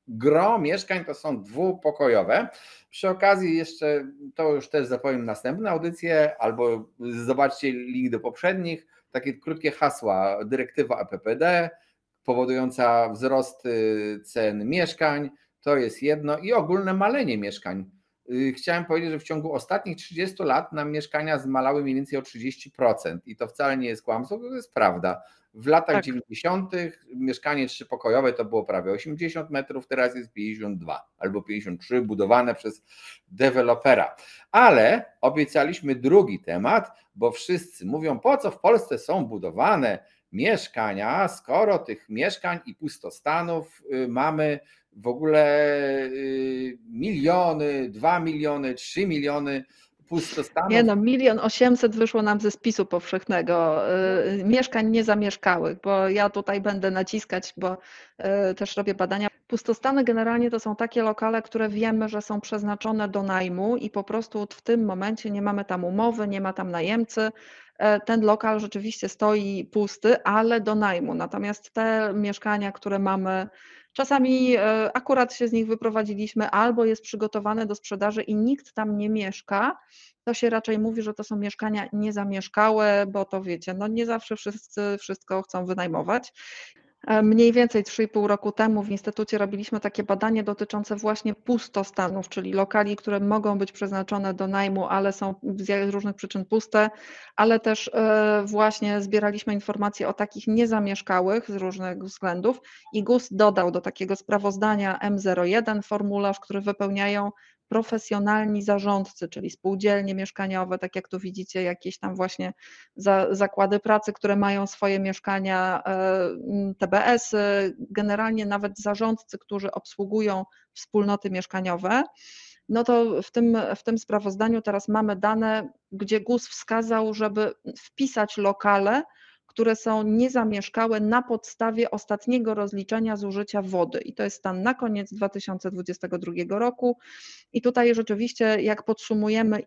S1: gro mieszkań, to są dwupokojowe. Przy okazji jeszcze, to już też zapowiem następną audycję, albo zobaczcie link do poprzednich, takie krótkie hasła, dyrektywa EPPD powodująca wzrost cen mieszkań, to jest jedno, i ogólne malenie mieszkań. Chciałem powiedzieć, że w ciągu ostatnich 30 lat nam mieszkania zmalały mniej więcej o 30% i to wcale nie jest kłamstwo, to jest prawda. W latach
S2: Tak.
S1: 90. mieszkanie trzypokojowe to było prawie 80 metrów, teraz jest 52 albo 53, budowane przez dewelopera. Ale obiecaliśmy drugi temat, bo wszyscy mówią, po co w Polsce są budowane mieszkania, skoro tych mieszkań i pustostanów mamy w ogóle miliony, 2 miliony, 3 miliony pustostanów.
S2: Nie no, 1 800 000 wyszło nam ze spisu powszechnego mieszkań niezamieszkałych, bo ja tutaj będę naciskać, bo też robię badania. Pustostany generalnie to są takie lokale, które wiemy, że są przeznaczone do najmu i po prostu w tym momencie nie mamy tam umowy, nie ma tam najemcy. Ten lokal rzeczywiście stoi pusty, ale do najmu. Natomiast te mieszkania, które mamy, czasami akurat się z nich wyprowadziliśmy, albo jest przygotowane do sprzedaży i nikt tam nie mieszka, to się raczej mówi, że to są mieszkania niezamieszkałe, bo to wiecie, no nie zawsze wszyscy wszystko chcą wynajmować. Mniej więcej 3,5 roku temu w instytucie robiliśmy takie badanie dotyczące właśnie pustostanów, czyli lokali, które mogą być przeznaczone do najmu, ale są z różnych przyczyn puste, ale też właśnie zbieraliśmy informacje o takich niezamieszkałych z różnych względów i GUS dodał do takiego sprawozdania M01 formularz, który wypełniają profesjonalni zarządcy, czyli spółdzielnie mieszkaniowe, tak jak tu widzicie, jakieś tam właśnie zakłady pracy, które mają swoje mieszkania, TBS-y, generalnie nawet zarządcy, którzy obsługują wspólnoty mieszkaniowe. No to w tym sprawozdaniu teraz mamy dane, gdzie GUS wskazał, żeby wpisać lokale, które są niezamieszkałe na podstawie ostatniego rozliczenia zużycia wody. I to jest stan na koniec 2022 roku. I tutaj rzeczywiście, jak podsumujemy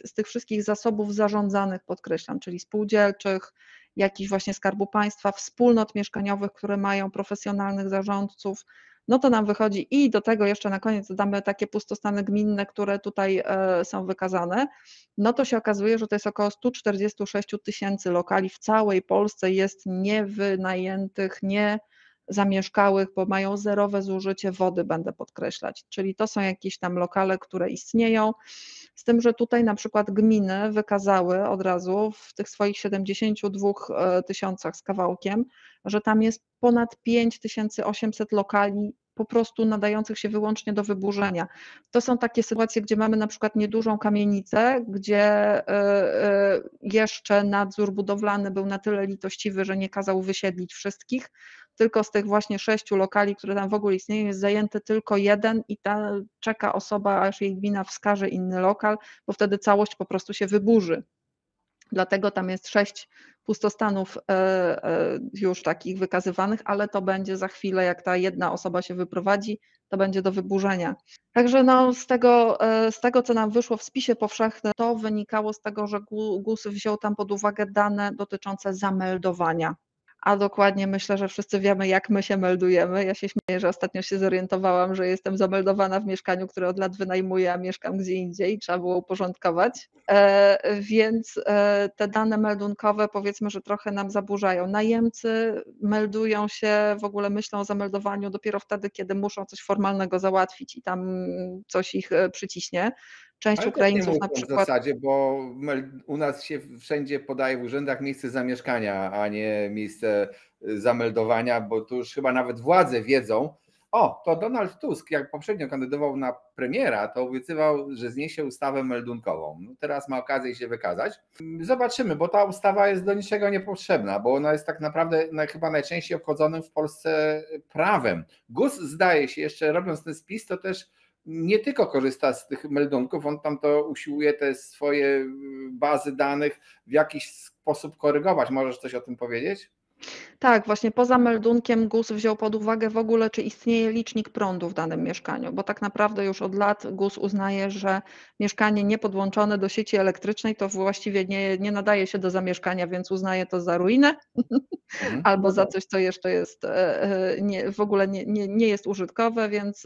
S2: z tych wszystkich zasobów zarządzanych, podkreślam, czyli spółdzielczych jakichś właśnie Skarbu Państwa, wspólnot mieszkaniowych, które mają profesjonalnych zarządców, no to nam wychodzi i do tego jeszcze na koniec dodamy takie pustostany gminne, które tutaj są wykazane, no to się okazuje, że to jest około 146 000 lokali w całej Polsce jest niewynajętych, niezamieszkałych, bo mają zerowe zużycie wody, będę podkreślać, czyli to są jakieś tam lokale, które istnieją, z tym, że tutaj na przykład gminy wykazały od razu w tych swoich 72 000 z kawałkiem, że tam jest ponad 5800 lokali po prostu nadających się wyłącznie do wyburzenia. To są takie sytuacje, gdzie mamy na przykład niedużą kamienicę, gdzie jeszcze nadzór budowlany był na tyle litościwy, że nie kazał wysiedlić wszystkich, tylko z tych właśnie 6 lokali, które tam w ogóle istnieją, jest zajęty tylko jeden i czeka osoba, aż jej gmina wskaże inny lokal, bo wtedy całość po prostu się wyburzy. Dlatego tam jest 6 pustostanów już takich wykazywanych, ale to będzie za chwilę, jak ta jedna osoba się wyprowadzi, to będzie do wyburzenia. Także no, z tego, co nam wyszło w spisie powszechnym, to wynikało z tego, że GUS wziął tam pod uwagę dane dotyczące zameldowania. A dokładnie myślę, że wszyscy wiemy, jak my się meldujemy. Ja się śmieję, że ostatnio się zorientowałam, że jestem zameldowana w mieszkaniu, które od lat wynajmuję, a mieszkam gdzie indziej. Trzeba było uporządkować. Więc te dane meldunkowe powiedzmy, że trochę nam zaburzają. Najemcy meldują się, w ogóle myślą o zameldowaniu dopiero wtedy, kiedy muszą coś formalnego załatwić i tam coś ich przyciśnie. Część
S1: Ale też nie
S2: Ukraińców na
S1: muszą w
S2: przykład.
S1: zasadzie, bo u nas się wszędzie podaje w urzędach miejsce zamieszkania, a nie miejsce zameldowania, bo tu już chyba nawet władze wiedzą. O, to Donald Tusk, jak poprzednio kandydował na premiera, to obiecywał, że zniesie ustawę meldunkową. No teraz ma okazję się wykazać. Zobaczymy, bo ta ustawa jest do niczego niepotrzebna, bo ona jest tak naprawdę chyba najczęściej obchodzonym w Polsce prawem. GUS, zdaje się, jeszcze robiąc ten spis, to też nie tylko korzysta z tych meldunków, on tam to usiłuje te swoje bazy danych w jakiś sposób korygować. Możesz coś o tym powiedzieć?
S2: Tak, właśnie poza meldunkiem GUS wziął pod uwagę w ogóle, czy istnieje licznik prądu w danym mieszkaniu, bo tak naprawdę już od lat GUS uznaje, że mieszkanie niepodłączone do sieci elektrycznej to właściwie nie nadaje się do zamieszkania, więc uznaje to za ruinę albo za coś, co jeszcze jest w ogóle nie jest użytkowe, więc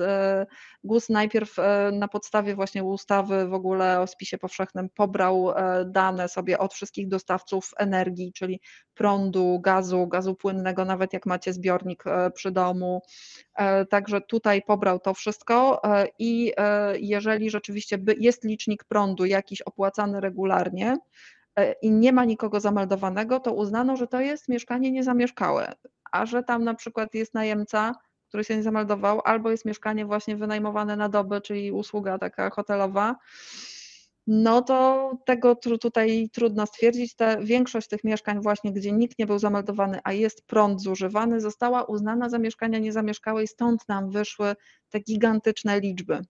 S2: GUS najpierw na podstawie właśnie ustawy w ogóle o spisie powszechnym pobrał dane sobie od wszystkich dostawców energii, czyli prądu, gazu płynnego, nawet jak macie zbiornik przy domu. Także tutaj pobrał to wszystko i jeżeli rzeczywiście jest licznik prądu jakiś opłacany regularnie i nie ma nikogo zameldowanego, to uznano, że to jest mieszkanie niezamieszkałe, a że tam na przykład jest najemca, który się nie zameldował, albo jest mieszkanie właśnie wynajmowane na dobę, czyli usługa taka hotelowa, no to tego tutaj trudno stwierdzić. Większość tych mieszkań właśnie, gdzie nikt nie był zameldowany, a jest prąd zużywany, została uznana za mieszkania niezamieszkałe i stąd nam wyszły te gigantyczne liczby.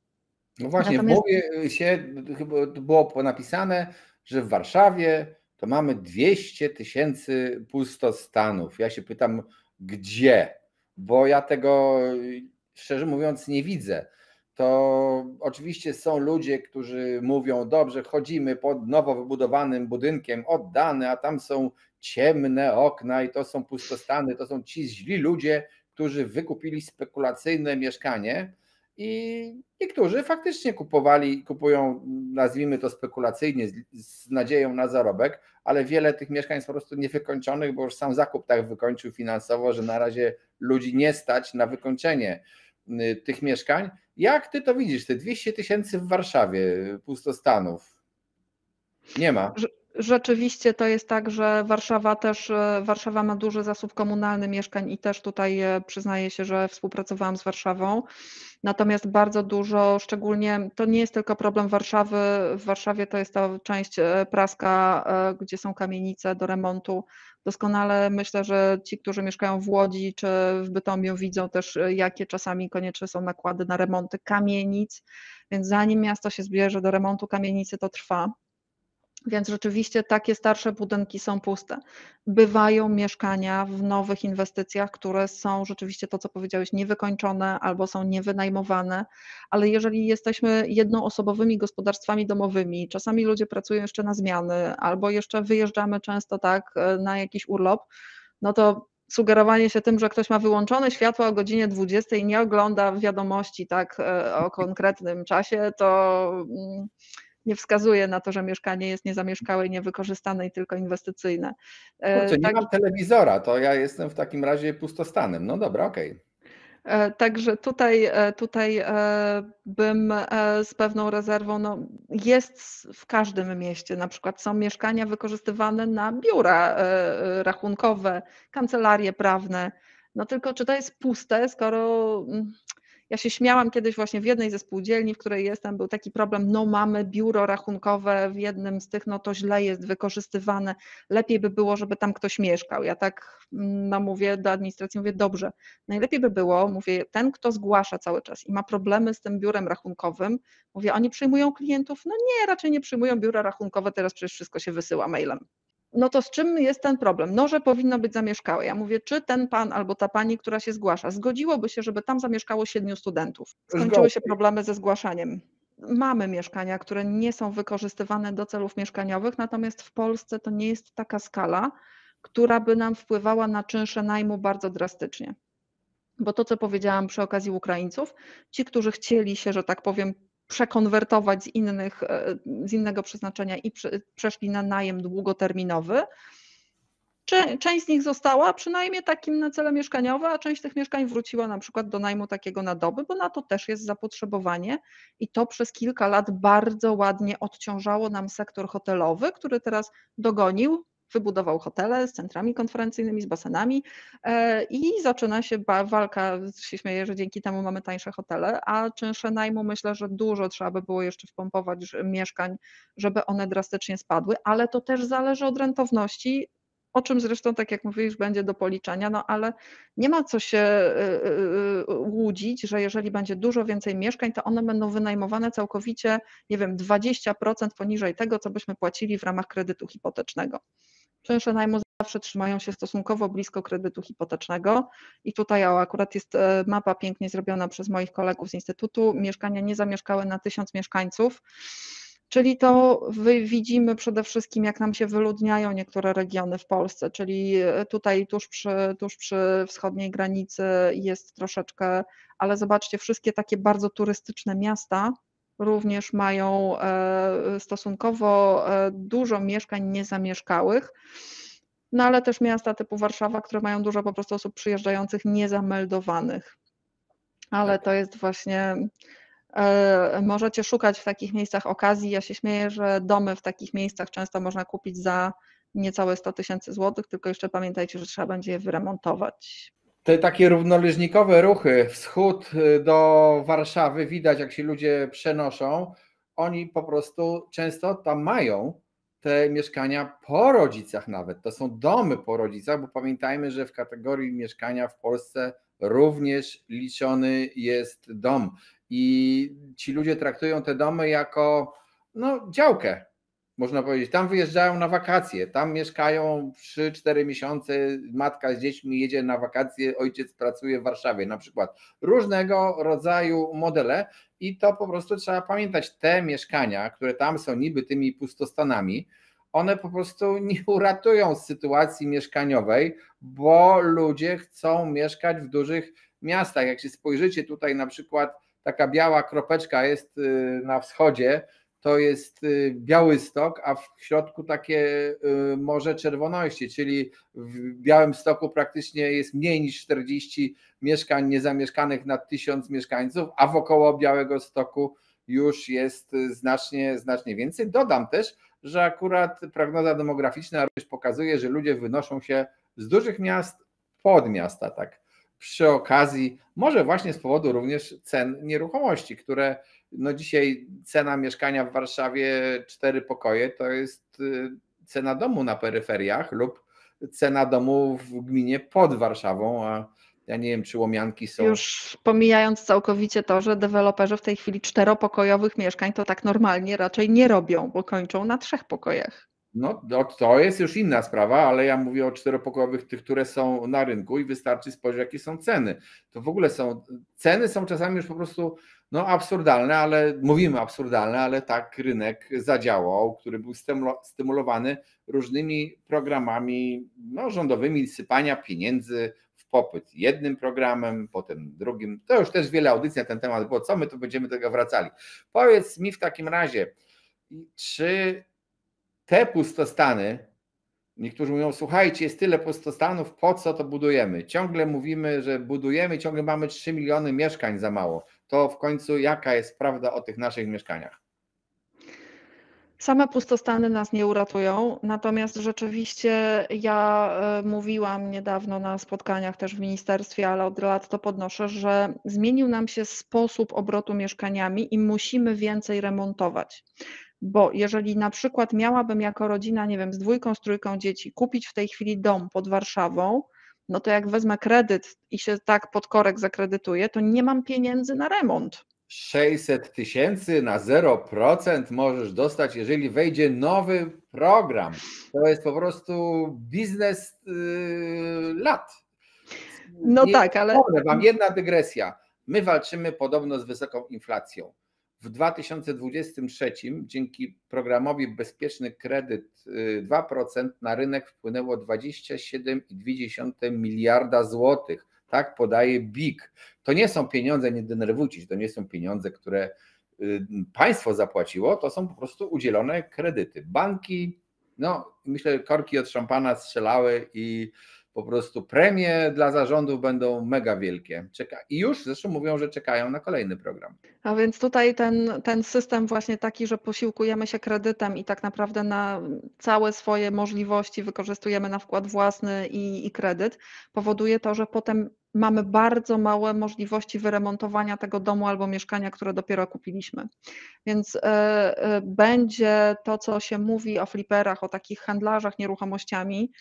S1: No właśnie, w
S2: Natomiast
S1: mowie się chyba było napisane, że w Warszawie to mamy 200 000 pustostanów. Ja się pytam, gdzie? Bo ja tego szczerze mówiąc nie widzę. To oczywiście są ludzie, którzy mówią, dobrze, chodzimy pod nowo wybudowanym budynkiem oddany, a tam są ciemne okna i to są pustostany, to są ci źli ludzie, którzy wykupili spekulacyjne mieszkanie. I niektórzy faktycznie kupują, nazwijmy to spekulacyjnie, z nadzieją na zarobek, ale wiele tych mieszkań jest po prostu niewykończonych, bo już sam zakup tak wykończył finansowo, że na razie ludzi nie stać na wykończenie tych mieszkań. Jak ty to widzisz, te 200 000 w Warszawie pustostanów? Nie ma.
S2: Rzeczywiście to jest tak, że Warszawa ma duży zasób komunalny mieszkań i też tutaj przyznaję się, że współpracowałam z Warszawą. Natomiast bardzo dużo, szczególnie to nie jest tylko problem Warszawy. W Warszawie to jest ta część praska, gdzie są kamienice do remontu. Doskonale myślę, że ci, którzy mieszkają w Łodzi czy w Bytomiu, widzą też, jakie czasami konieczne są nakłady na remonty kamienic. Więc zanim miasto się zbierze do remontu kamienicy, to trwa. Więc rzeczywiście takie starsze budynki są puste. Bywają mieszkania w nowych inwestycjach, które są rzeczywiście to, co powiedziałeś, niewykończone albo są niewynajmowane, ale jeżeli jesteśmy jednoosobowymi gospodarstwami domowymi, czasami ludzie pracują jeszcze na zmiany albo jeszcze wyjeżdżamy często tak na jakiś urlop, no to sugerowanie się tym, że ktoś ma wyłączone światła o godzinie 20 i nie ogląda wiadomości tak o konkretnym czasie, to nie wskazuje na to, że mieszkanie jest niezamieszkałe i niewykorzystane i tylko inwestycyjne.
S1: Kurczę, nie
S2: Tak,
S1: mam telewizora, to ja jestem w takim razie pustostanem. No dobra, okej.
S2: także tutaj bym z pewną rezerwą, no jest w każdym mieście, na przykład są mieszkania wykorzystywane na biura rachunkowe, kancelarie prawne, no tylko czy to jest puste, skoro ja się śmiałam kiedyś właśnie w jednej ze spółdzielni, w której jestem, był taki problem, no mamy biuro rachunkowe w jednym z tych, no to źle jest wykorzystywane, lepiej by było, żeby tam ktoś mieszkał. Ja tak no mówię do administracji, mówię dobrze, najlepiej by było, mówię, ten kto zgłasza cały czas i ma problemy z tym biurem rachunkowym, mówię, oni przyjmują klientów? No nie, raczej nie przyjmują biura rachunkowe, teraz przecież wszystko się wysyła mailem. No to z czym jest ten problem? No, że powinno być zamieszkałe. Ja mówię, czy ten pan albo ta pani, która się zgłasza, zgodziłoby się, żeby tam zamieszkało 7 studentów? Skończyły się
S1: Zgoda.
S2: problemy ze zgłaszaniem. Mamy mieszkania, które nie są wykorzystywane do celów mieszkaniowych, natomiast w Polsce to nie jest taka skala, która by nam wpływała na czynsze najmu bardzo drastycznie. Bo to, co powiedziałam przy okazji Ukraińców, ci, którzy chcieli się, że tak powiem, przekonwertować z innego przeznaczenia i przeszli na najem długoterminowy, część z nich została przynajmniej takim na cele mieszkaniowe, a część tych mieszkań wróciła na przykład do najmu takiego na doby, bo na to też jest zapotrzebowanie i to przez kilka lat bardzo ładnie odciążało nam sektor hotelowy, który teraz dogonił, wybudował hotele z centrami konferencyjnymi, z basenami i zaczyna się walka, się śmieję, że dzięki temu mamy tańsze hotele, a czynsze najmu myślę, że dużo trzeba by było jeszcze wpompować mieszkań, żeby one drastycznie spadły, ale to też zależy od rentowności, o czym zresztą, tak jak mówisz, będzie do policzenia, no ale nie ma co się łudzić, że jeżeli będzie dużo więcej mieszkań, to one będą wynajmowane całkowicie, nie wiem, 20% poniżej tego, co byśmy płacili w ramach kredytu hipotecznego. Czynsze najmu zawsze trzymają się stosunkowo blisko kredytu hipotecznego i tutaj akurat jest mapa pięknie zrobiona przez moich kolegów z Instytutu, mieszkania niezamieszkałe na 1000 mieszkańców. Czyli to widzimy przede wszystkim, jak nam się wyludniają niektóre regiony w Polsce, czyli tutaj tuż przy wschodniej granicy jest troszeczkę, ale zobaczcie, wszystkie takie bardzo turystyczne miasta również mają stosunkowo dużo mieszkań niezamieszkałych, no ale też miasta typu Warszawa, które mają dużo po prostu osób przyjeżdżających niezameldowanych. Ale to jest właśnie... Możecie szukać w takich miejscach okazji. Ja się śmieję, że domy w takich miejscach często można kupić za niecałe 100 000 złotych, tylko jeszcze pamiętajcie, że trzeba będzie je wyremontować.
S1: Te takie równoleżnikowe ruchy, wschód do Warszawy, widać jak się ludzie przenoszą, oni po prostu często tam mają te mieszkania po rodzicach nawet. To są domy po rodzicach, bo pamiętajmy, że w kategorii mieszkania w Polsce również liczony jest dom. I ci ludzie traktują te domy jako działkę. Można powiedzieć, tam wyjeżdżają na wakacje, tam mieszkają 3-4 miesiące, matka z dziećmi jedzie na wakacje, ojciec pracuje w Warszawie na przykład. Różnego rodzaju modele i to po prostu trzeba pamiętać, te mieszkania, które tam są niby tymi pustostanami, one po prostu nie uratują sytuacji mieszkaniowej, bo ludzie chcą mieszkać w dużych miastach. Jak się spojrzycie tutaj na przykład, taka biała kropeczka jest na wschodzie, to jest Białystok, a w środku takie Morze Czerwoności, czyli w Białymstoku praktycznie jest mniej niż 40 mieszkań niezamieszkanych na 1000 mieszkańców, a wokoło Białegostoku już jest znacznie więcej. Dodam też, że akurat prognoza demograficzna również pokazuje, że ludzie wynoszą się z dużych miast pod miasta, tak przy okazji, może właśnie z powodu również cen nieruchomości, które dzisiaj cena mieszkania w Warszawie 4 pokoje to jest cena domu na peryferiach lub cena domu w gminie pod Warszawą, a Ja nie wiem, czy Łomianki są.
S2: Już pomijając całkowicie to, że deweloperzy w tej chwili 4-pokojowych mieszkań to tak normalnie raczej nie robią, bo kończą na 3 pokojach.
S1: No, to jest już inna sprawa, ale ja mówię o czteropokojowych, tych, które są na rynku i wystarczy spojrzeć, jakie są ceny. To w ogóle ceny są czasami już po prostu absurdalne, ale mówimy absurdalne, ale tak rynek zadziałał, który był stymulowany różnymi programami rządowymi, sypania pieniędzy w popyt. Jednym programem, potem drugim. To już też wiele audycji na ten temat było. Co my tu będziemy do tego wracali? Powiedz mi w takim razie, czy te pustostany, niektórzy mówią, słuchajcie, jest tyle pustostanów, po co to budujemy? Ciągle mówimy, że budujemy, ciągle mamy 3 miliony mieszkań za mało. To w końcu jaka jest prawda o tych naszych mieszkaniach?
S2: Same pustostany nas nie uratują, natomiast rzeczywiście ja mówiłam niedawno na spotkaniach też w ministerstwie, ale od lat to podnoszę, że zmienił nam się sposób obrotu mieszkaniami i musimy więcej remontować. Bo jeżeli na przykład miałabym jako rodzina, nie wiem, z 2, z 3 dzieci kupić w tej chwili dom pod Warszawą, no to jak wezmę kredyt i się tak pod korek zakredytuję, to nie mam pieniędzy na remont.
S1: 600 000 na 0% możesz dostać, jeżeli wejdzie nowy program. To jest po prostu biznes lat.
S2: No tak, ale
S1: Mam jedna dygresja. My walczymy podobno z wysoką inflacją. W 2023 dzięki programowi Bezpieczny Kredyt 2% na rynek wpłynęło 27,2 miliarda złotych. Tak podaje BIK. To nie są pieniądze, nie denerwujcie się, to nie są pieniądze, które państwo zapłaciło, to są po prostu udzielone kredyty. Banki, myślę, korki od szampana strzelały i po prostu premie dla zarządów będą mega wielkie. I już zresztą mówią, że czekają na kolejny program.
S2: A więc tutaj ten system właśnie taki, że posiłkujemy się kredytem i tak naprawdę na całe swoje możliwości wykorzystujemy na wkład własny i kredyt, powoduje to, że potem mamy bardzo małe możliwości wyremontowania tego domu albo mieszkania, które dopiero kupiliśmy. Więc będzie to, co się mówi o fliperach, o takich handlarzach nieruchomościami,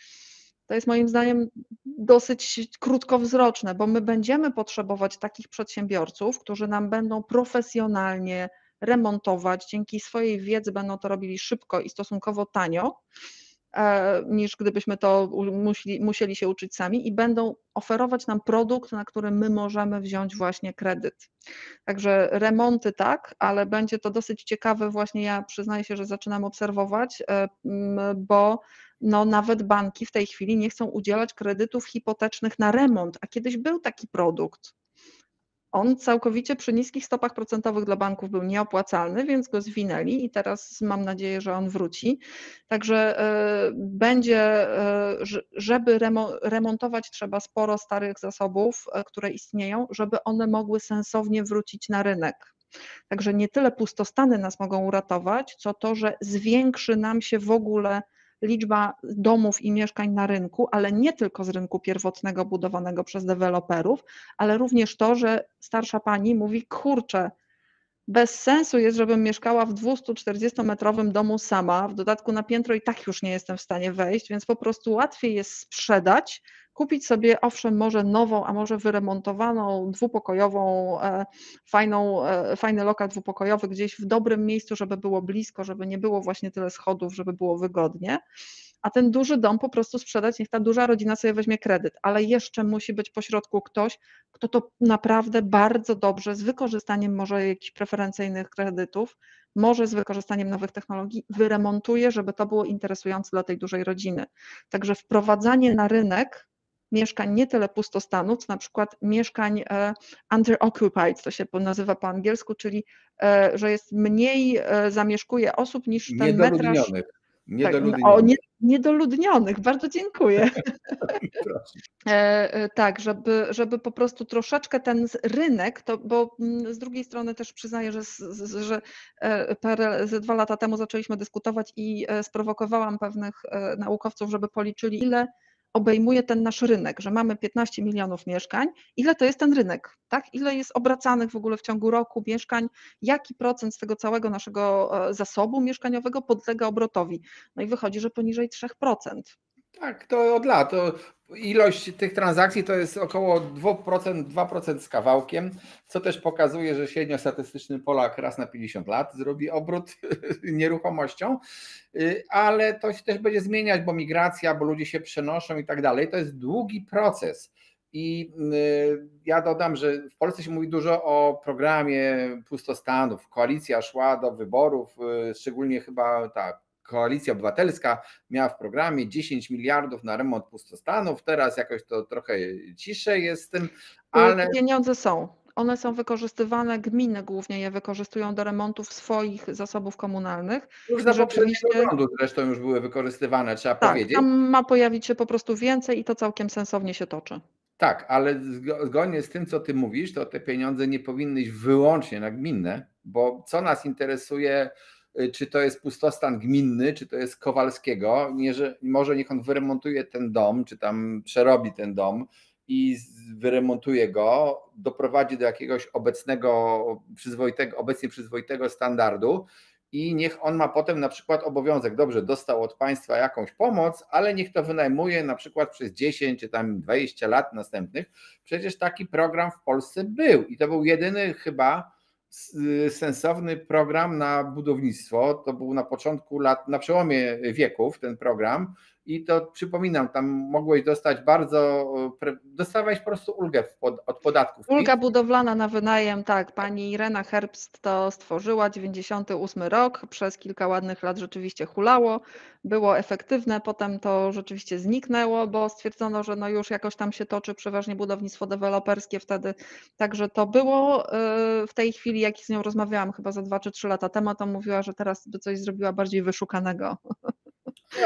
S2: to jest moim zdaniem dosyć krótkowzroczne, bo my będziemy potrzebować takich przedsiębiorców, którzy nam będą profesjonalnie remontować, dzięki swojej wiedzy będą to robili szybko i stosunkowo tanio, niż gdybyśmy to musieli się uczyć sami i będą oferować nam produkt, na który my możemy wziąć właśnie kredyt. Także remonty tak, ale będzie to dosyć ciekawe właśnie, ja przyznaję się, że zaczynam obserwować, bo nawet banki w tej chwili nie chcą udzielać kredytów hipotecznych na remont, a kiedyś był taki produkt. On całkowicie przy niskich stopach procentowych dla banków był nieopłacalny, więc go zwinęli i teraz mam nadzieję, że on wróci. Także będzie, żeby remontować, trzeba sporo starych zasobów, które istnieją, żeby one mogły sensownie wrócić na rynek. Także nie tyle pustostany nas mogą uratować, co to, że zwiększy nam się w ogóle liczba domów i mieszkań na rynku, ale nie tylko z rynku pierwotnego budowanego przez deweloperów, ale również to, że starsza pani mówi, kurczę, bez sensu jest, żebym mieszkała w 240-metrowym domu sama, w dodatku na piętro i tak już nie jestem w stanie wejść, więc po prostu łatwiej jest sprzedać, kupić sobie owszem może nową, a może wyremontowaną, dwupokojową, fajny lokal dwupokojowy gdzieś w dobrym miejscu, żeby było blisko, żeby nie było właśnie tyle schodów, żeby było wygodnie, a ten duży dom po prostu sprzedać, niech ta duża rodzina sobie weźmie kredyt, ale jeszcze musi być pośrodku ktoś, kto to naprawdę bardzo dobrze, z wykorzystaniem może jakichś preferencyjnych kredytów, może z wykorzystaniem nowych technologii wyremontuje, żeby to było interesujące dla tej dużej rodziny. Także wprowadzanie na rynek mieszkań nie tyle pustostanów, co na przykład mieszkań underoccupied, to się nazywa po angielsku, czyli że jest mniej zamieszkuje osób niż ten metraż. Niedoludnionych, bardzo dziękuję. Tak, żeby po prostu troszeczkę ten rynek, bo z drugiej strony też przyznaję, że ze 2 lata temu zaczęliśmy dyskutować i sprowokowałam pewnych naukowców, żeby policzyli, ile obejmuje ten nasz rynek, że mamy 15 milionów mieszkań, ile to jest ten rynek, tak? Ile jest obracanych w ogóle w ciągu roku mieszkań, jaki procent z tego całego naszego zasobu mieszkaniowego podlega obrotowi. No i wychodzi, że poniżej 3%.
S1: Tak, to od lat. Ilość tych transakcji to jest około 2%, 2% z kawałkiem, co też pokazuje, że średniostatystyczny Polak raz na 50 lat zrobi obrót nieruchomością, ale to się też będzie zmieniać, bo migracja, bo ludzie się przenoszą i tak dalej. To jest długi proces. I ja dodam, że w Polsce się mówi dużo o programie pustostanów. Koalicja szła do wyborów, szczególnie chyba ta Koalicja Obywatelska miała w programie 10 miliardów na remont pustostanów. Teraz jakoś to trochę ciszej jest z tym, ale
S2: Pieniądze są. One są wykorzystywane, gminy głównie je wykorzystują do remontów swoich zasobów komunalnych.
S1: już
S2: I
S1: za poprzedniego
S2: rzeczywiście
S1: rządu zresztą już były wykorzystywane, trzeba
S2: tak,
S1: powiedzieć.
S2: tam ma pojawić się po prostu więcej i to całkiem sensownie się toczy.
S1: Tak, ale zgodnie z tym, co ty mówisz, to te pieniądze nie powinny iść wyłącznie na gminne, bo co nas interesuje, czy to jest pustostan gminny, czy to jest Kowalskiego, nie, że może niech on wyremontuje ten dom, czy tam przerobi ten dom i wyremontuje go, doprowadzi do jakiegoś obecnie przyzwoitego standardu i niech on ma potem na przykład obowiązek, dobrze, dostał od państwa jakąś pomoc, ale niech to wynajmuje na przykład przez 10 czy tam 20 lat następnych. Przecież taki program w Polsce był i to był jedyny chyba sensowny program na budownictwo. To był na początku lat, na przełomie wieków ten program i to przypominam, tam mogłeś dostawałeś po prostu ulgę od podatków.
S2: Ulga budowlana na wynajem, tak, pani Irena Herbst to stworzyła, 98 rok, przez kilka ładnych lat rzeczywiście hulało, było efektywne, potem to rzeczywiście zniknęło, bo stwierdzono, że no już jakoś tam się toczy przeważnie budownictwo deweloperskie wtedy, także to było. W tej chwili, jak z nią rozmawiałam chyba za 2 czy 3 lata temu, to mówiła, że teraz by coś zrobiła bardziej wyszukanego.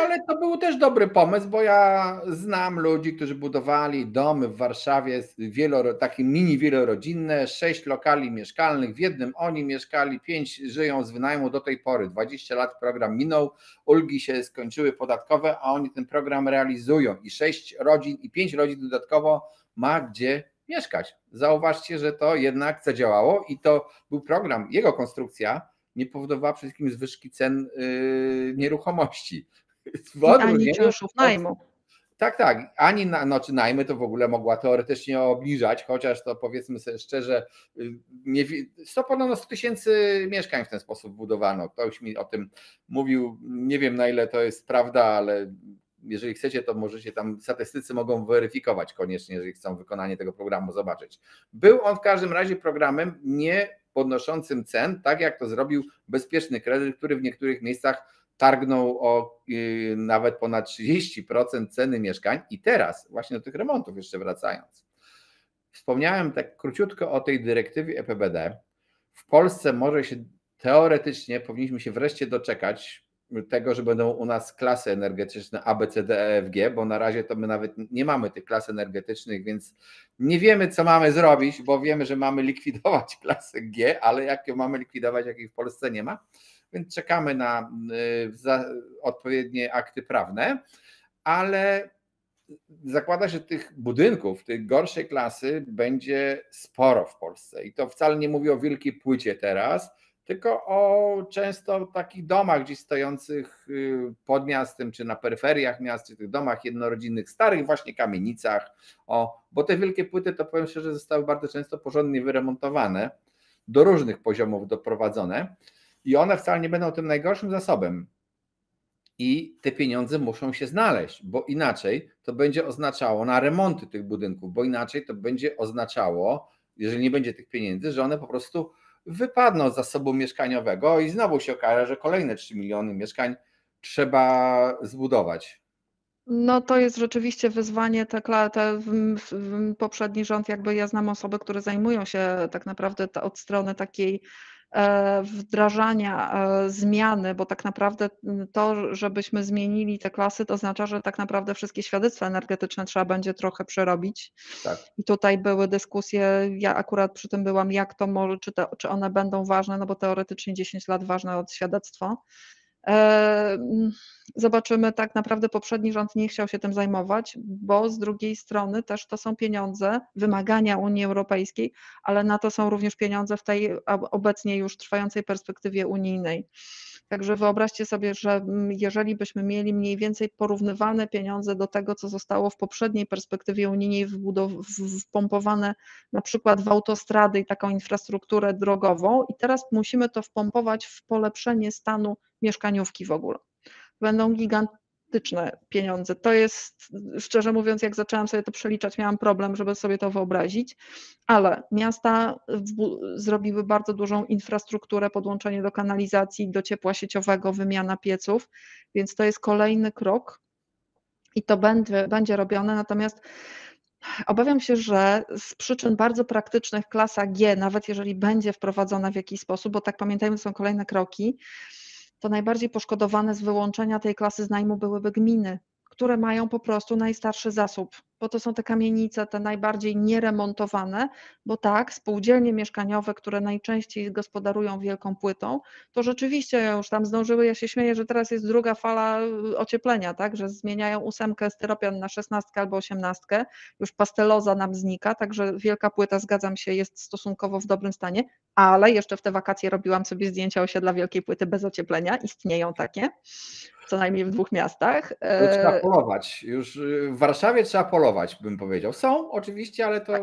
S1: Ale to był też dobry pomysł, bo ja znam ludzi, którzy budowali domy w Warszawie, takie mini wielorodzinne, 6 lokali mieszkalnych, w jednym oni mieszkali, 5 żyją z wynajmu do tej pory, 20 lat program minął, ulgi się skończyły podatkowe, a oni ten program realizują i 6 rodzin i 5 rodzin dodatkowo ma gdzie mieszkać. Zauważcie, że to jednak zadziałało i to był program, jego konstrukcja nie powodowała przede wszystkim zwyżki cen nieruchomości.
S2: Ani czynszów najmu.
S1: Tak. Ani czy najmy to w ogóle mogła teoretycznie obniżać, chociaż to powiedzmy sobie szczerze, ponad 100 tysięcy mieszkań w ten sposób budowano. Ktoś mi o tym mówił, nie wiem na ile to jest prawda, ale jeżeli chcecie, to możecie tam, statystycy mogą weryfikować koniecznie, jeżeli chcą wykonanie tego programu zobaczyć. Był on w każdym razie programem nie podnoszącym cen, tak jak to zrobił bezpieczny kredyt, który w niektórych miejscach targnął o nawet ponad 30% ceny mieszkań. I teraz właśnie do tych remontów jeszcze wracając. Wspomniałem tak króciutko o tej dyrektywie EPBD. W Polsce może się teoretycznie, powinniśmy się wreszcie doczekać tego, że będą u nas klasy energetyczne A, B, C, D, E, F, G, bo na razie to my nawet nie mamy tych klas energetycznych, więc nie wiemy, co mamy zrobić, bo wiemy, że mamy likwidować klasę G, ale jak ją mamy likwidować, jakiej w Polsce nie ma. Więc czekamy na odpowiednie akty prawne, ale zakłada się, że tych budynków, tych gorszej klasy będzie sporo w Polsce. I to wcale nie mówię o wielkiej płycie teraz, tylko o często takich domach gdzieś stojących pod miastem, czy na peryferiach miast, czy tych domach jednorodzinnych, starych właśnie kamienicach. Bo te wielkie płyty, to powiem szczerze, zostały bardzo często porządnie wyremontowane, do różnych poziomów doprowadzone. I one wcale nie będą tym najgorszym zasobem. I te pieniądze muszą się znaleźć, bo inaczej to będzie oznaczało na remonty tych budynków, bo inaczej to będzie oznaczało, jeżeli nie będzie tych pieniędzy, że one po prostu wypadną z zasobu mieszkaniowego i znowu się okaże, że kolejne 3 miliony mieszkań trzeba zbudować.
S2: No to jest rzeczywiście wyzwanie, poprzedni rząd, jakby ja znam osoby, które zajmują się tak naprawdę od strony takiej wdrażania zmiany, bo tak naprawdę to, żebyśmy zmienili te klasy, to oznacza, że tak naprawdę wszystkie świadectwa energetyczne trzeba będzie trochę przerobić.
S1: Tak.
S2: I tutaj były dyskusje, ja akurat przy tym byłam, jak to może, czy one będą ważne, no bo teoretycznie 10 lat ważne od świadectwo. Zobaczymy, tak naprawdę poprzedni rząd nie chciał się tym zajmować, bo z drugiej strony też to są pieniądze, wymagania Unii Europejskiej, ale na to są również pieniądze w tej obecnie już trwającej perspektywie unijnej. Także wyobraźcie sobie, że jeżeli byśmy mieli mniej więcej porównywane pieniądze do tego, co zostało w poprzedniej perspektywie unijnej wpompowane na przykład w autostrady i taką infrastrukturę drogową i teraz musimy to wpompować w polepszenie stanu mieszkaniówki w ogóle. Będą gigantyczne pieniądze. To jest, szczerze mówiąc, jak zaczęłam sobie to przeliczać, miałam problem, żeby sobie to wyobrazić, ale miasta zrobiły bardzo dużą infrastrukturę, podłączenie do kanalizacji, do ciepła sieciowego, wymiana pieców, więc to jest kolejny krok i to będzie robione, natomiast obawiam się, że z przyczyn bardzo praktycznych klasa G, nawet jeżeli będzie wprowadzona w jakiś sposób, bo tak pamiętajmy, są kolejne kroki, to najbardziej poszkodowane z wyłączenia tej klasy z najmu byłyby gminy, które mają po prostu najstarszy zasób, bo to są te kamienice, te najbardziej nieremontowane, bo tak, spółdzielnie mieszkaniowe, które najczęściej gospodarują wielką płytą, to rzeczywiście już tam zdążyły, ja się śmieję, że teraz jest druga fala ocieplenia, tak, że zmieniają 8 styropian na 16 albo 18, już pasteloza nam znika, także wielka płyta, zgadzam się, jest stosunkowo w dobrym stanie, ale jeszcze w te wakacje robiłam sobie zdjęcia osiedla wielkiej płyty bez ocieplenia, istnieją takie, co najmniej w 2 miastach.
S1: To trzeba polować. Już w Warszawie trzeba polować, bym powiedział. Są oczywiście, ale to
S2: Tak.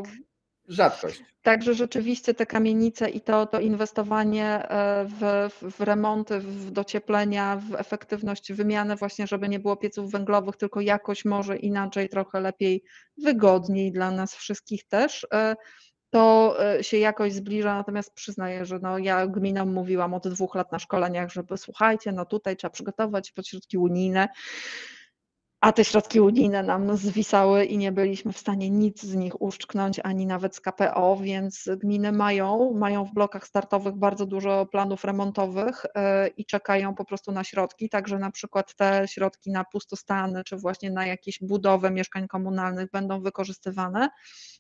S1: rzadkość.
S2: Także rzeczywiście te kamienice i to inwestowanie w remonty, w docieplenia, w efektywność, wymianę właśnie, żeby nie było pieców węglowych, tylko jakoś może inaczej, trochę lepiej, wygodniej dla nas wszystkich też, to się jakoś zbliża, natomiast przyznaję, że no ja gminom mówiłam od 2 lat na szkoleniach, żeby słuchajcie, no tutaj trzeba przygotować pod środki unijne, a te środki unijne nam zwisały i nie byliśmy w stanie nic z nich uszczknąć, ani nawet z KPO, więc gminy mają w blokach startowych bardzo dużo planów remontowych i czekają po prostu na środki, także na przykład te środki na pustostany, czy właśnie na jakieś budowę mieszkań komunalnych będą wykorzystywane,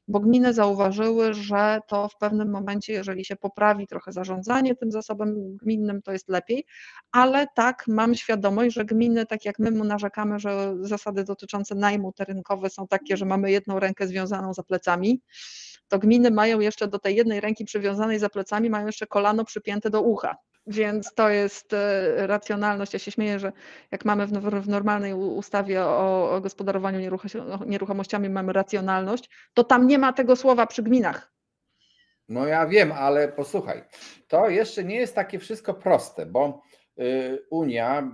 S2: bo gminy zauważyły, że to w pewnym momencie, jeżeli się poprawi trochę zarządzanie tym zasobem gminnym, to jest lepiej, ale tak, mam świadomość, że gminy, tak jak my narzekamy, że zasady dotyczące najmu te rynkowe są takie, że mamy jedną rękę związaną za plecami, to gminy mają jeszcze do tej jednej ręki przywiązanej za plecami, mają jeszcze kolano przypięte do ucha. Więc to jest racjonalność. Ja się śmieję, że jak mamy w normalnej ustawie o gospodarowaniu nieruchomościami mamy racjonalność, to tam nie ma tego słowa przy gminach.
S1: No ja wiem, ale posłuchaj, to jeszcze nie jest takie wszystko proste, bo Unia,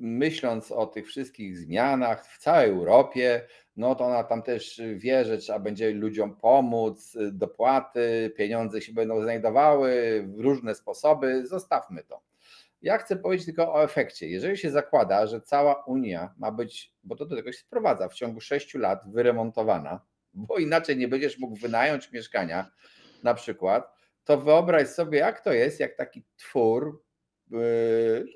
S1: myśląc o tych wszystkich zmianach w całej Europie, no to ona tam też wie, że trzeba będzie ludziom pomóc, dopłaty, pieniądze się będą znajdowały w różne sposoby, zostawmy to. Ja chcę powiedzieć tylko o efekcie. Jeżeli się zakłada, że cała Unia ma być, bo to do tego się sprowadza, w ciągu 6 lat wyremontowana, bo inaczej nie będziesz mógł wynająć mieszkania na przykład, to wyobraź sobie, jak to jest, jak taki twór,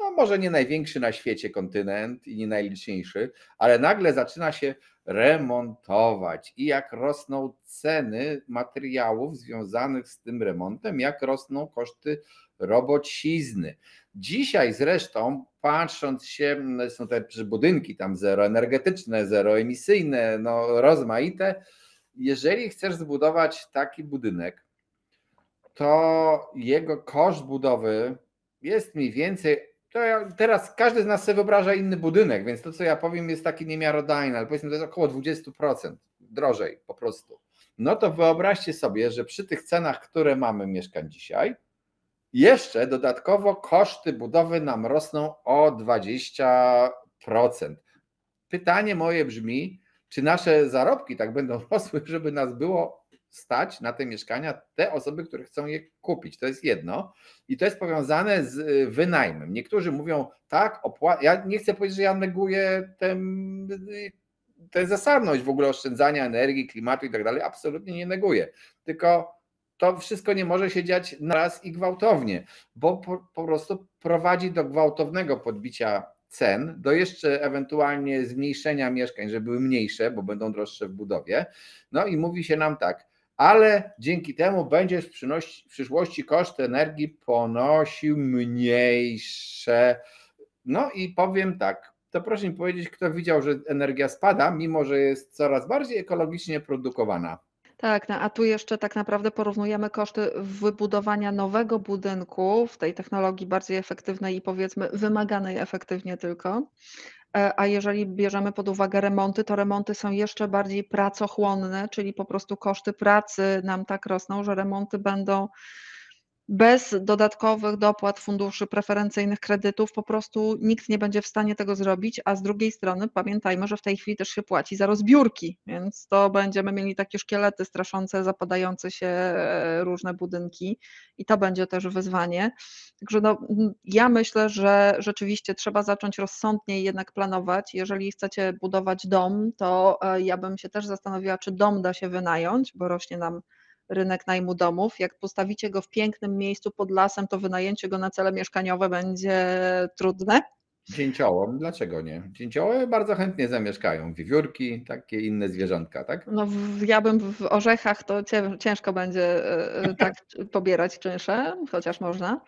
S1: no może nie największy na świecie kontynent i nie najliczniejszy, ale nagle zaczyna się remontować i jak rosną ceny materiałów związanych z tym remontem, jak rosną koszty robocizny. Dzisiaj zresztą, patrząc się, są te budynki tam zeroenergetyczne, zeroemisyjne, no rozmaite. Jeżeli chcesz zbudować taki budynek, to jego koszt budowy jest mniej więcej, teraz każdy z nas sobie wyobraża inny budynek, więc to, co ja powiem, jest takie niemiarodajne, ale powiedzmy, to jest około 20% drożej po prostu. No to wyobraźcie sobie, że przy tych cenach, które mamy mieszkań dzisiaj, jeszcze dodatkowo koszty budowy nam rosną o 20%. Pytanie moje brzmi, czy nasze zarobki tak będą rosły, żeby nas było stać na te mieszkania, te osoby, które chcą je kupić. To jest jedno. I to jest powiązane z wynajmem. Niektórzy mówią, tak, ja nie chcę powiedzieć, że ja neguję tę zasadność w ogóle oszczędzania energii, klimatu i tak dalej. Absolutnie nie neguję. Tylko to wszystko nie może się dziać naraz i gwałtownie, bo po prostu prowadzi do gwałtownego podbicia cen, do jeszcze ewentualnie zmniejszenia mieszkań, żeby były mniejsze, bo będą droższe w budowie. No i mówi się nam tak, ale dzięki temu będziesz w przyszłości koszt energii ponosił mniejsze. No i powiem tak, to proszę mi powiedzieć, kto widział, że energia spada, mimo że jest coraz bardziej ekologicznie produkowana.
S2: Tak, no, a tu jeszcze tak naprawdę porównujemy koszty wybudowania nowego budynku w tej technologii bardziej efektywnej i powiedzmy wymaganej efektywnie tylko. A jeżeli bierzemy pod uwagę remonty, to remonty są jeszcze bardziej pracochłonne, czyli po prostu koszty pracy nam tak rosną, że remonty będą bez dodatkowych dopłat funduszy, preferencyjnych kredytów po prostu nikt nie będzie w stanie tego zrobić, a z drugiej strony pamiętajmy, że w tej chwili też się płaci za rozbiórki, więc to będziemy mieli takie szkielety straszące, zapadające się różne budynki i to będzie też wyzwanie. Także no, ja myślę, że rzeczywiście trzeba zacząć rozsądniej jednak planować. Jeżeli chcecie budować dom, to ja bym się też zastanowiła, czy dom da się wynająć, bo rośnie nam rynek najmu domów. Jak postawicie go w pięknym miejscu pod lasem, to wynajęcie go na cele mieszkaniowe będzie trudne.
S1: Dzięciołom, dlaczego nie? Dzięcioły bardzo chętnie zamieszkają, wiewiórki, takie inne zwierzątka, tak?
S2: No, ja bym w orzechach to ciężko będzie tak pobierać czynsze, chociaż można.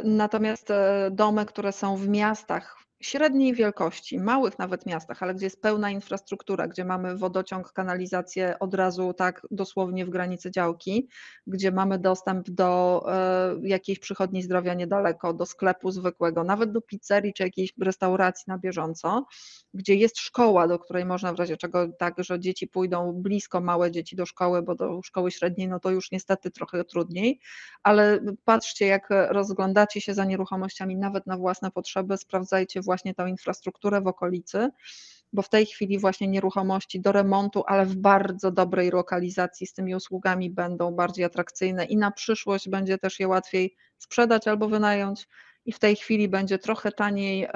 S2: Natomiast domy, które są w miastach średniej wielkości, małych nawet miastach, ale gdzie jest pełna infrastruktura, gdzie mamy wodociąg, kanalizację od razu tak dosłownie w granicy działki, gdzie mamy dostęp do jakiejś przychodni zdrowia niedaleko, do sklepu zwykłego, nawet do pizzerii czy jakiejś restauracji na bieżąco, gdzie jest szkoła, do której można w razie czego tak, że dzieci pójdą blisko, małe dzieci do szkoły, bo do szkoły średniej no to już niestety trochę trudniej, ale patrzcie, jak rozglądacie się za nieruchomościami nawet na własne potrzeby, sprawdzajcie właśnie tę infrastrukturę w okolicy, bo w tej chwili właśnie nieruchomości do remontu, ale w bardzo dobrej lokalizacji z tymi usługami będą bardziej atrakcyjne i na przyszłość będzie też je łatwiej sprzedać albo wynająć i w tej chwili będzie trochę taniej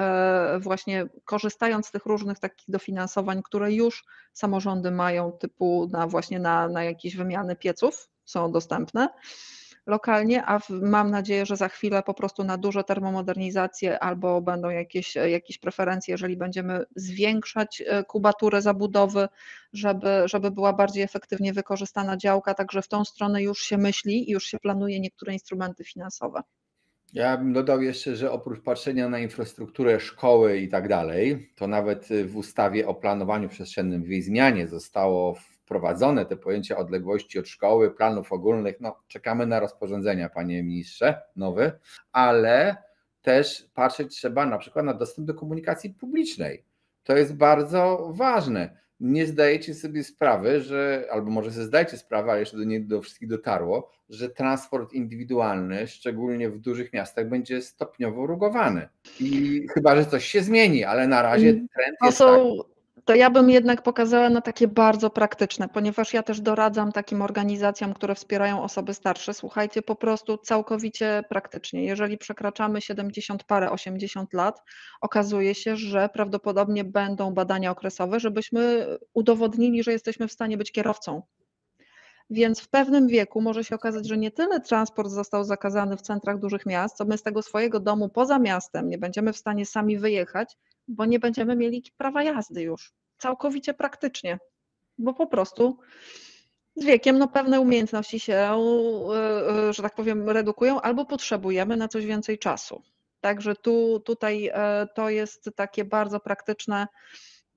S2: właśnie korzystając z tych różnych takich dofinansowań, które już samorządy mają typu właśnie na jakieś wymiany pieców są dostępne lokalnie, a mam nadzieję, że za chwilę po prostu na duże termomodernizacje albo będą jakieś preferencje, jeżeli będziemy zwiększać kubaturę zabudowy, żeby była bardziej efektywnie wykorzystana działka, także w tą stronę już się myśli i już się planuje niektóre instrumenty finansowe.
S1: Ja bym dodał jeszcze, że oprócz patrzenia na infrastrukturę szkoły i tak dalej, to nawet w ustawie o planowaniu przestrzennym, w jej zmianie zostało wprowadzone te pojęcie odległości od szkoły, planów ogólnych. No, czekamy na rozporządzenia, panie ministrze, nowy, ale też patrzeć trzeba na przykład na dostęp do komunikacji publicznej. To jest bardzo ważne. Nie zdajecie sobie sprawy, że, albo może sobie zdajecie sprawę, ale jeszcze nie do wszystkich dotarło, że transport indywidualny, szczególnie w dużych miastach, będzie stopniowo rugowany. I chyba, że coś się zmieni, ale na razie trend jest taki.
S2: To ja bym jednak pokazała na takie bardzo praktyczne, ponieważ ja też doradzam takim organizacjom, które wspierają osoby starsze. Słuchajcie, po prostu całkowicie praktycznie. Jeżeli przekraczamy 70 parę, 80 lat, okazuje się, że prawdopodobnie będą badania okresowe, żebyśmy udowodnili, że jesteśmy w stanie być kierowcą. Więc w pewnym wieku może się okazać, że nie tyle transport został zakazany w centrach dużych miast, co my z tego swojego domu poza miastem nie będziemy w stanie sami wyjechać, bo nie będziemy mieli prawa jazdy już. Całkowicie praktycznie, bo po prostu z wiekiem no, pewne umiejętności się, że tak powiem, redukują albo potrzebujemy na coś więcej czasu. Także tutaj to jest takie bardzo praktyczne,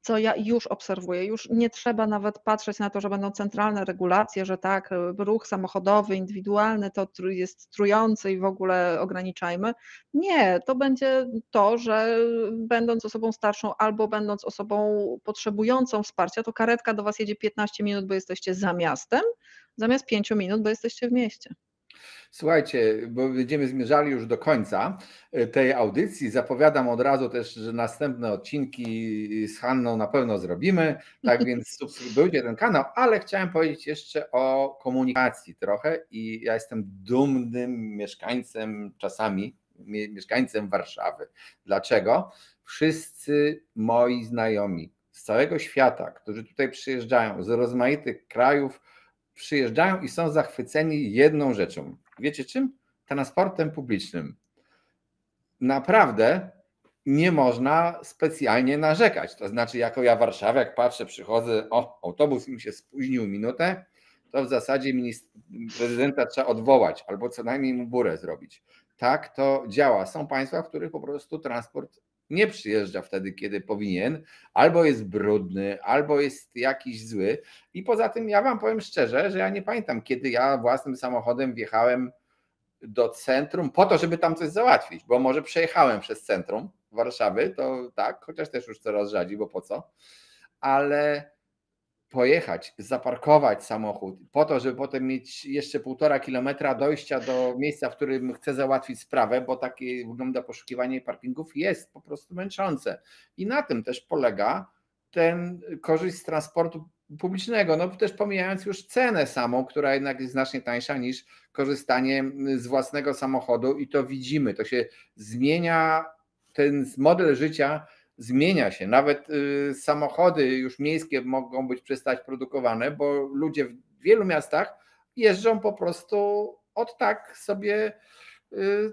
S2: co ja już obserwuję. Już nie trzeba nawet patrzeć na to, że będą centralne regulacje, że tak, ruch samochodowy, indywidualny to jest trujący i w ogóle ograniczajmy. Nie, to będzie to, że będąc osobą starszą albo będąc osobą potrzebującą wsparcia, to karetka do Was jedzie 15 minut, bo jesteście za miastem, zamiast 5 minut, bo jesteście w mieście.
S1: Słuchajcie, bo będziemy zmierzali już do końca tej audycji. Zapowiadam od razu też, że następne odcinki z Hanną na pewno zrobimy, tak więc subskrybujcie ten kanał, ale chciałem powiedzieć jeszcze o komunikacji trochę i ja jestem dumnym mieszkańcem Warszawy. Dlaczego? Wszyscy moi znajomi z całego świata, którzy tutaj przyjeżdżają z rozmaitych krajów, przyjeżdżają i są zachwyceni jedną rzeczą. Wiecie czym? Transportem publicznym. Naprawdę nie można specjalnie narzekać. To znaczy, jako ja warszawiak patrzę, przychodzę, autobus mi się spóźnił minutę, to w zasadzie prezydenta trzeba odwołać albo co najmniej mu burę zrobić. Tak to działa. Są państwa, w których po prostu transport nie przyjeżdża wtedy, kiedy powinien, albo jest brudny, albo jest jakiś zły. I poza tym ja wam powiem szczerze, że ja nie pamiętam, kiedy ja własnym samochodem wjechałem do centrum po to, żeby tam coś załatwić, bo może przejechałem przez centrum Warszawy, to tak, chociaż też już coraz rzadziej, bo po co, ale pojechać, zaparkować samochód po to, żeby potem mieć jeszcze 1,5 kilometra dojścia do miejsca, w którym chcę załatwić sprawę, bo takie wygląda poszukiwanie parkingów, jest po prostu męczące. I na tym też polega ten korzyść z transportu publicznego, no też pomijając już cenę samą, która jednak jest znacznie tańsza niż korzystanie z własnego samochodu i to widzimy, to się zmienia, ten model życia zmienia się. Nawet samochody już miejskie mogą być przestać produkowane, bo ludzie w wielu miastach jeżdżą po prostu od tak sobie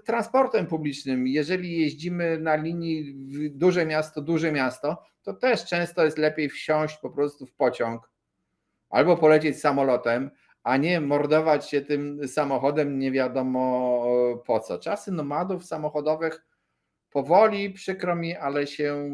S1: transportem publicznym. Jeżeli jeździmy na linii duże miasto, to też często jest lepiej wsiąść po prostu w pociąg albo polecieć samolotem, a nie mordować się tym samochodem nie wiadomo po co. Czasy nomadów samochodowych powoli, przykro mi, ale się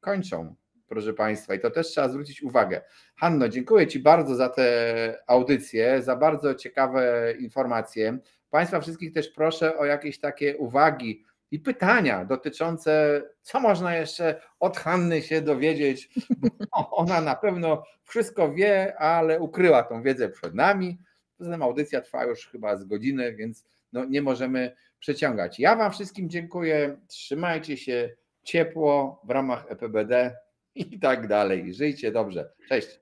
S1: kończą, proszę Państwa, i to też trzeba zwrócić uwagę. Hanno, dziękuję Ci bardzo za tę audycję, za bardzo ciekawe informacje. Państwa wszystkich też proszę o jakieś takie uwagi i pytania dotyczące, co można jeszcze od Hanny się dowiedzieć, bo ona na pewno wszystko wie, ale ukryła tą wiedzę przed nami. Poza tym audycja trwa już chyba z godzinę, więc no nie możemy przeciągać. Ja Wam wszystkim dziękuję, trzymajcie się ciepło w ramach EPBD i tak dalej. Żyjcie dobrze. Cześć.